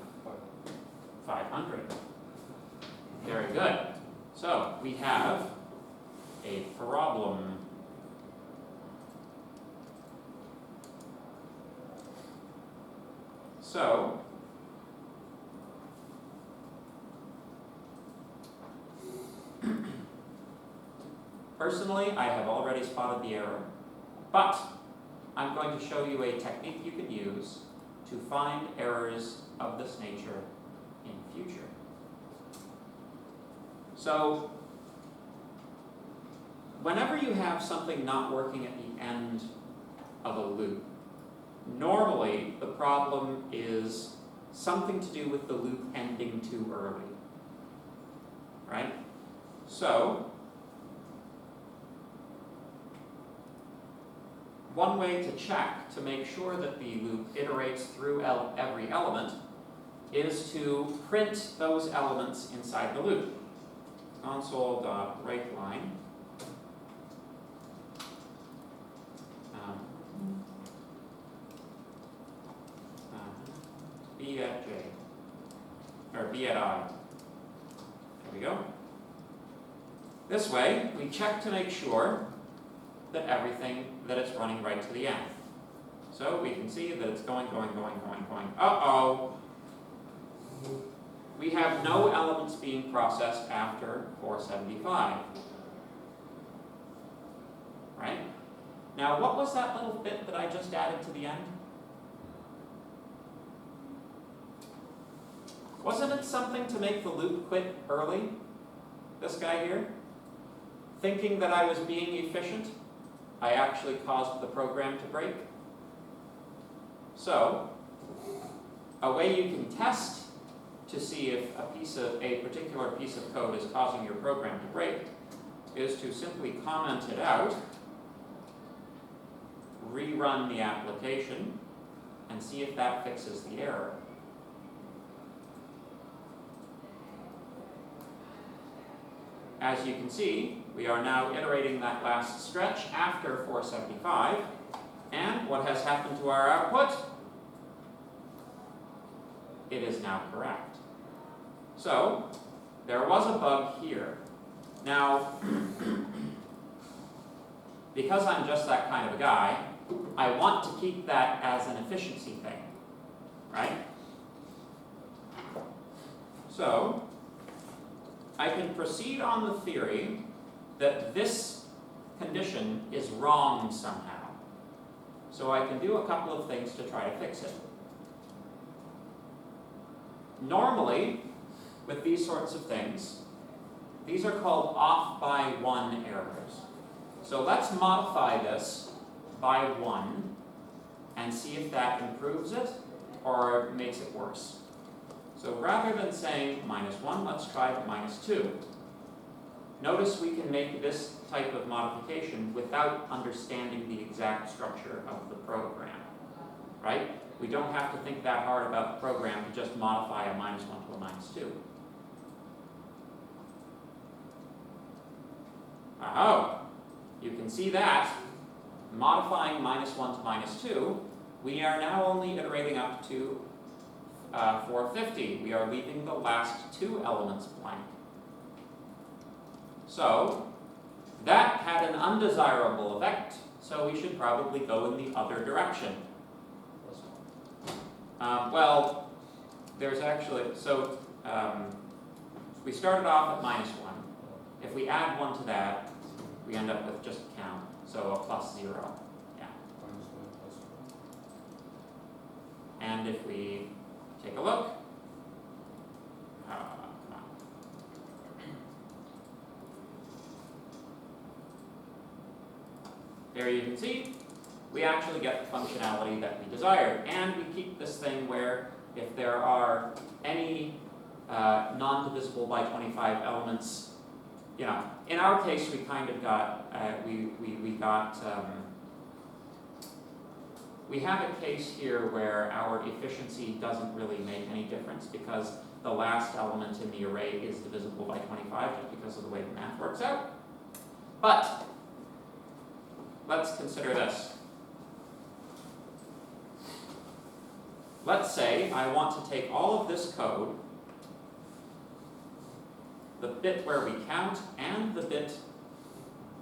500. Very good. So we have a problem. So personally, I have already spotted the error, but I'm going to show you a technique you can use to find errors of this nature in future. So, whenever you have something not working at the end of a loop, normally the problem is something to do with the loop ending too early, right? So, one way to check to make sure that the loop iterates through every element is to print those elements inside the loop. Console.writeLine. B at J, or B at I. There we go. This way, we check to make sure that it's running right to the end. So we can see that it's going. Uh-oh! We have no elements being processed after 475. Right? Now, what was that little bit that I just added to the end? Wasn't it something to make the loop quit early? This guy here? Thinking that I was being efficient, I actually caused the program to break. So, a way you can test to see if a particular piece of code is causing your program to break is to simply comment it out, rerun the application, and see if that fixes the error. As you can see, we are now iterating that last stretch after 475, And what has happened to our output? It is now correct. So, there was a bug here. Now, because I'm just that kind of a guy, I want to keep that as an efficiency thing, right? So, I can proceed on the theory that this condition is wrong somehow. So I can do a couple of things to try to fix it. Normally, with these sorts of things, these are called off by 1 errors. So let's modify this by 1 and see if that improves it or makes it worse. So rather than saying -1, let's try -2. Notice we can make this type of modification without understanding the exact structure of the program, right? We don't have to think that hard about the program to just modify a -1 to a -2. Oh, you can see that, modifying -1 to -2, we are now only iterating up to 450. We are leaving the last 2 elements blank. So, that had an undesirable effect, so we should probably go in the other direction. Well, there's actually, we started off at -1. If we add 1 to that, we end up with just count, so a +0. Yeah. And if we take a look, come on. There you can see, we actually get the functionality that we desired. And we keep this thing where if there are any non-divisible by 25 elements, you know, in our case we kind of got, we have a case here where our efficiency doesn't really make any difference because the last element in the array is divisible by 25 just because of the way the math works out. But let's consider this. Let's say I want to take all of this code, the bit where we count and the bit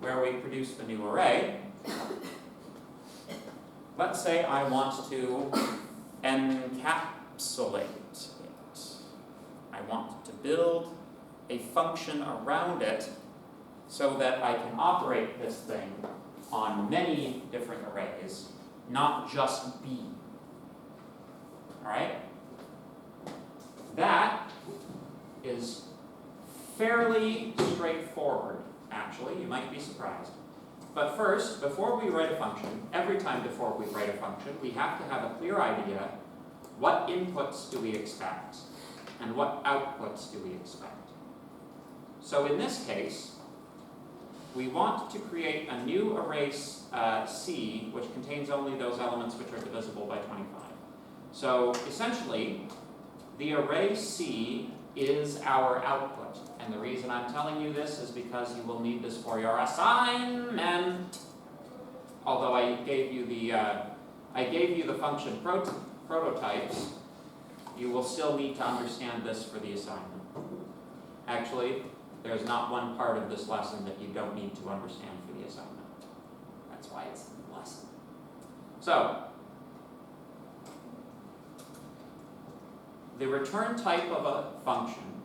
where we produce the new array. Let's say I want to encapsulate it. I want to build a function around it so that I can operate this thing on many different arrays, not just B. Alright? That is fairly straightforward, actually. You might be surprised. But first, before we write a function, every time before we write a function, we have to have a clear idea what inputs do we expect and what outputs do we expect. So in this case, we want to create a new array C which contains only those elements which are divisible by 25. So essentially, the array C is our output. And the reason I'm telling you this is because you will need this for your assignment. Although I gave you the function prototypes, you will still need to understand this for the assignment. Actually, there's not one part of this lesson that you don't need to understand for the assignment. That's why it's in the lesson. So, the return type of a function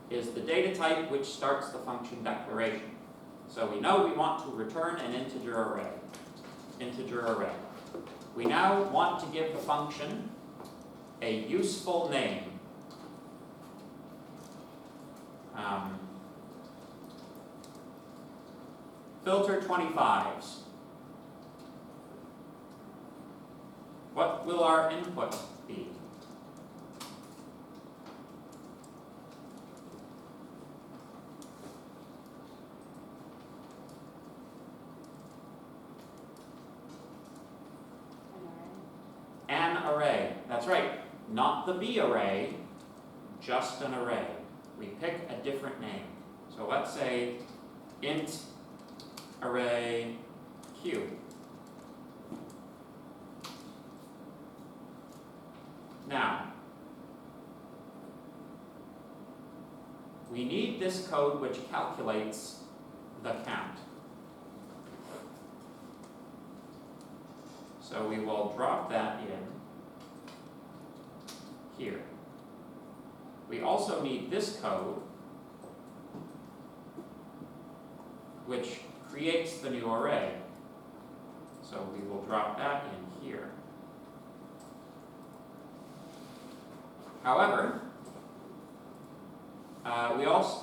is the data type which starts the function declaration. So we know we want to return an integer array. We now want to give the function a useful name. Filter 25s. What will our input be? An array. That's right. Not the B array, just an array. We pick a different name. So let's say int array Q. we need this code which calculates the count. So we will drop that in here. We also need this code which creates the new array. So we will drop that in here. However,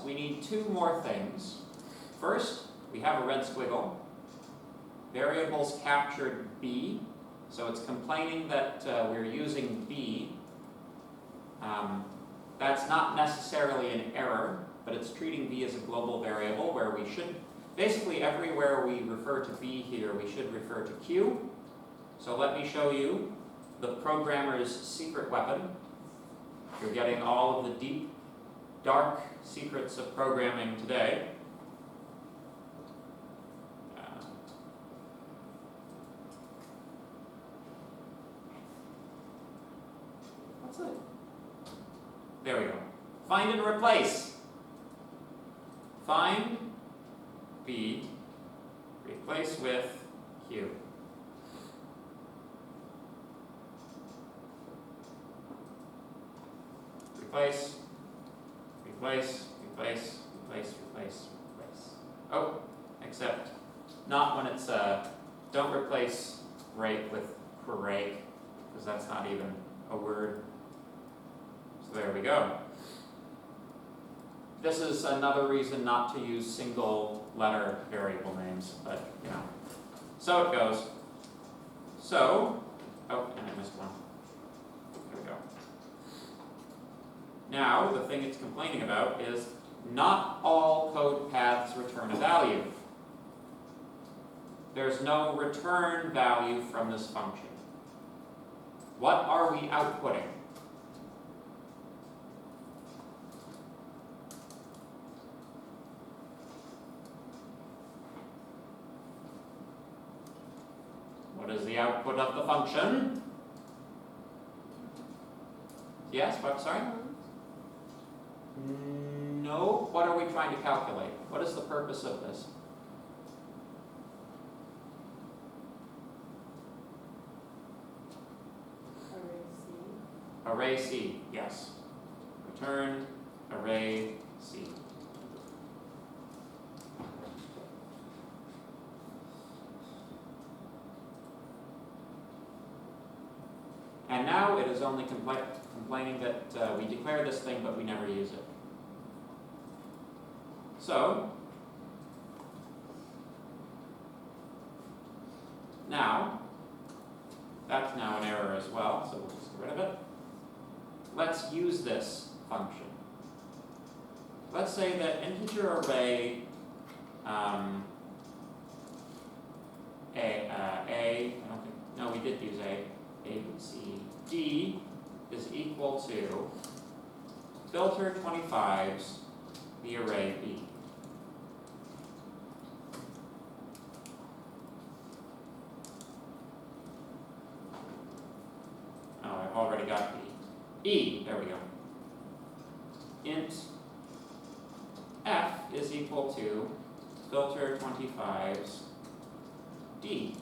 we need two more things. First, we have a red squiggle. Variables captured B, so it's complaining that we're using B. That's not necessarily an error, but it's treating B as a global variable where we should, basically everywhere we refer to B here, we should refer to Q. So let me show you the programmer's secret weapon. You're getting all of the deep, dark secrets of programming today. What's it? There we go. Find and replace. Find B, replace with Q. Replace, replace, replace, replace, replace, replace. Oh, except not when it's, don't replace rake with rake, because that's not even a word. So there we go. This is another reason not to use single letter variable names, but you know. So it goes. So, oh, and I missed one. There we go. Now, the thing it's complaining about is not all code paths return a value. There's no return value from this function. What are we outputting? What is the output of the function? Yes, what, sorry? No, what are we trying to calculate? What is the purpose of this? Array C, yes. Return array C. And now it is only complaining that we declare this thing but we never use it. So, now, that's now an error as well, so we'll just get rid of it. Let's use this function. Let's say that integer array we did use A, B, C, D is equal to filter 25's the array B. Oh, I've already got B. E, there we go. Int F is equal to filter 25's D.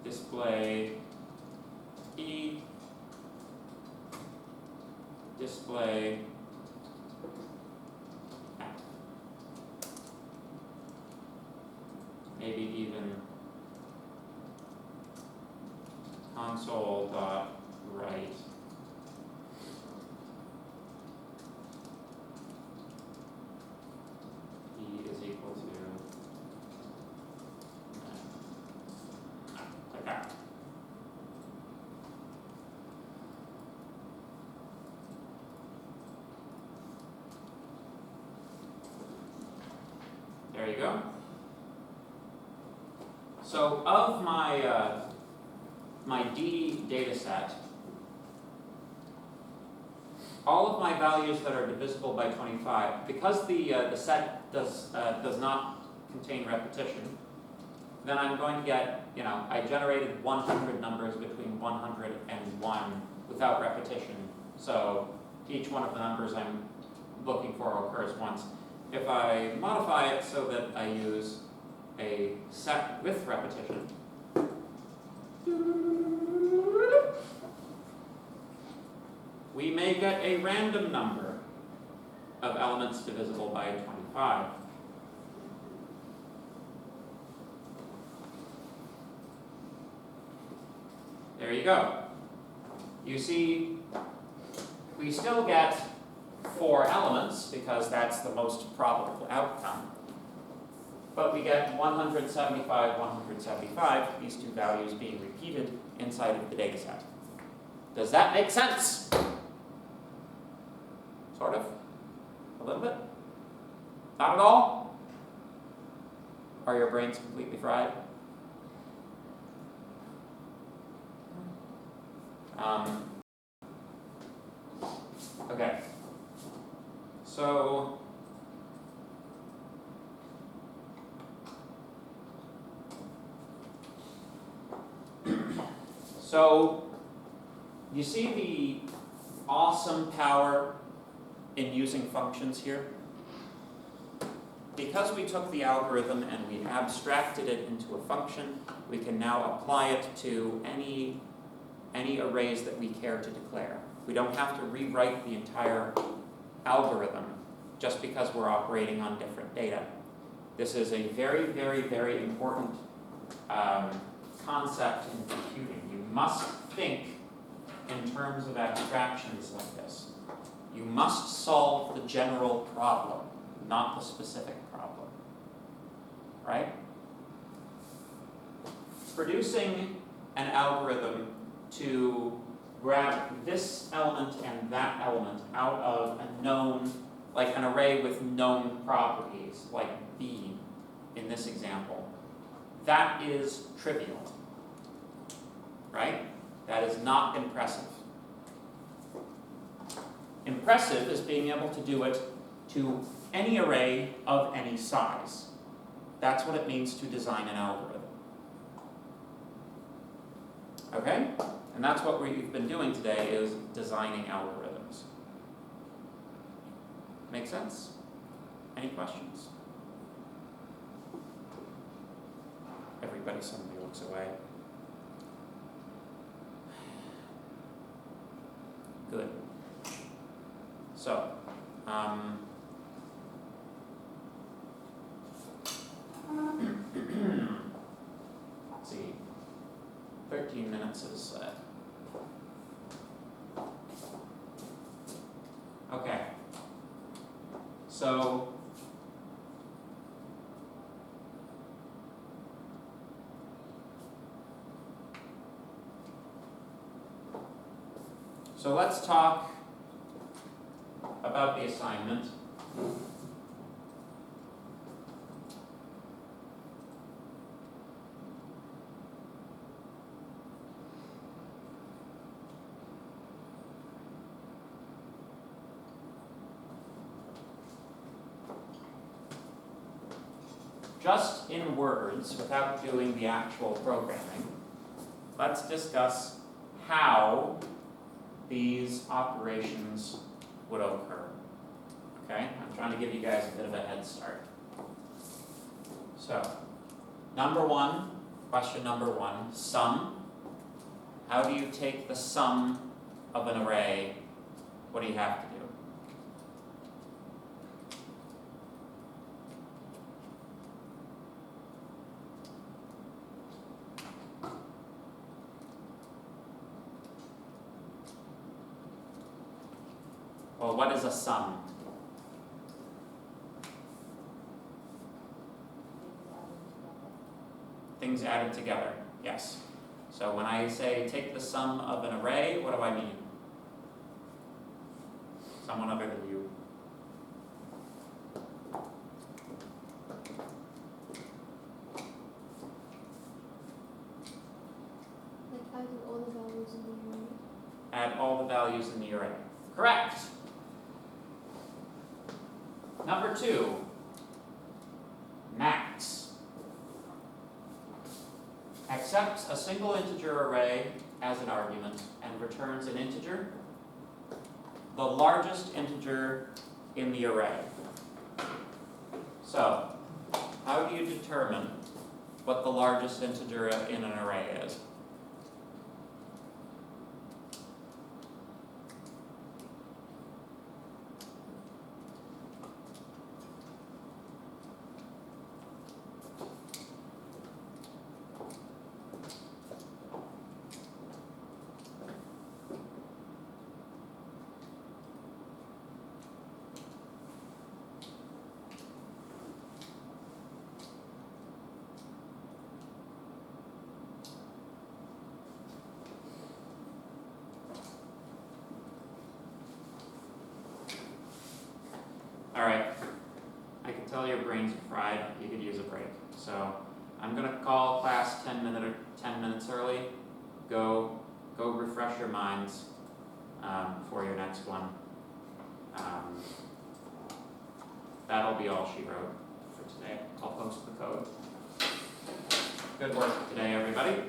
Display E, display F. Maybe even console.write E is equal to like that. There you go. So of my my D data set, all of my values that are divisible by 25, because the set does not contain repetition, then I'm going to get, I generated 100 numbers between 100 and 1 without repetition. So each one of the numbers I'm looking for occurs once. If I modify it so that I use a set with repetition, we may get a random number of elements divisible by 25. There you go. You see, we still get 4 elements because that's the most probable outcome. But we get 175, 175, these two values being repeated inside of the data set. Does that make sense? Sort of? A little bit? Not at all? Are your brains completely fried? Okay. So you see the awesome power in using functions here? Because we took the algorithm and we abstracted it into a function, we can now apply it to any arrays that we care to declare. We don't have to rewrite the entire algorithm just because we're operating on different data. This is a very, very, very important concept in computing. You must think in terms of abstractions like this. You must solve the general problem, not the specific problem. Right? Producing an algorithm to grab this element and that element out of a known, like an array with known properties, like B in this example, that is trivial. Right? That is not impressive. Impressive is being able to do it to any array of any size. That's what it means to design an algorithm. Okay? And that's what we've been doing today, is designing algorithms. Make sense? Any questions? Everybody suddenly looks away. Good. So, let's see, 13 minutes is okay. So let's talk about the assignment. Just in words, without doing the actual programming, let's discuss how these operations would occur. Okay? I'm trying to give you guys a bit of a head start. So, question number one, sum. How do you take the sum of an array? What do you have to do? Well, what is a sum? Things added together, yes. So when I say take the sum of an array, what do I mean? Someone other than you. Like adding all the values in the array. Add all the values in the array. Correct. Number two, max. Accepts a single integer array as an argument and returns an integer. The largest integer in the array. So, how do you determine what the largest integer in an array is? Alright, I can tell your brains are fried, you could use a break. So I'm gonna call class 10 minutes early. Go refresh your minds for your next one. That'll be all she wrote for today. I'll post the code. Good work today, everybody.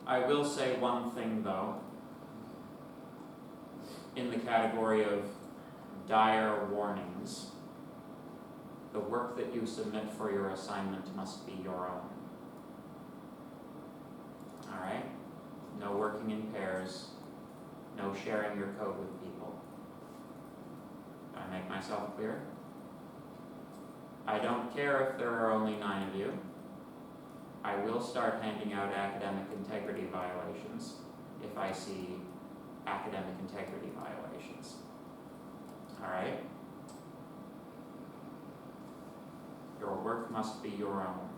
I will say one thing though, in the category of dire warnings, the work that you submit for your assignment must be your own. Alright? No working in pairs, no sharing your code with people. Do I make myself clear? I don't care if there are only 9 of you. I will start handing out academic integrity violations if I see academic integrity violations. Alright? Your work must be your own.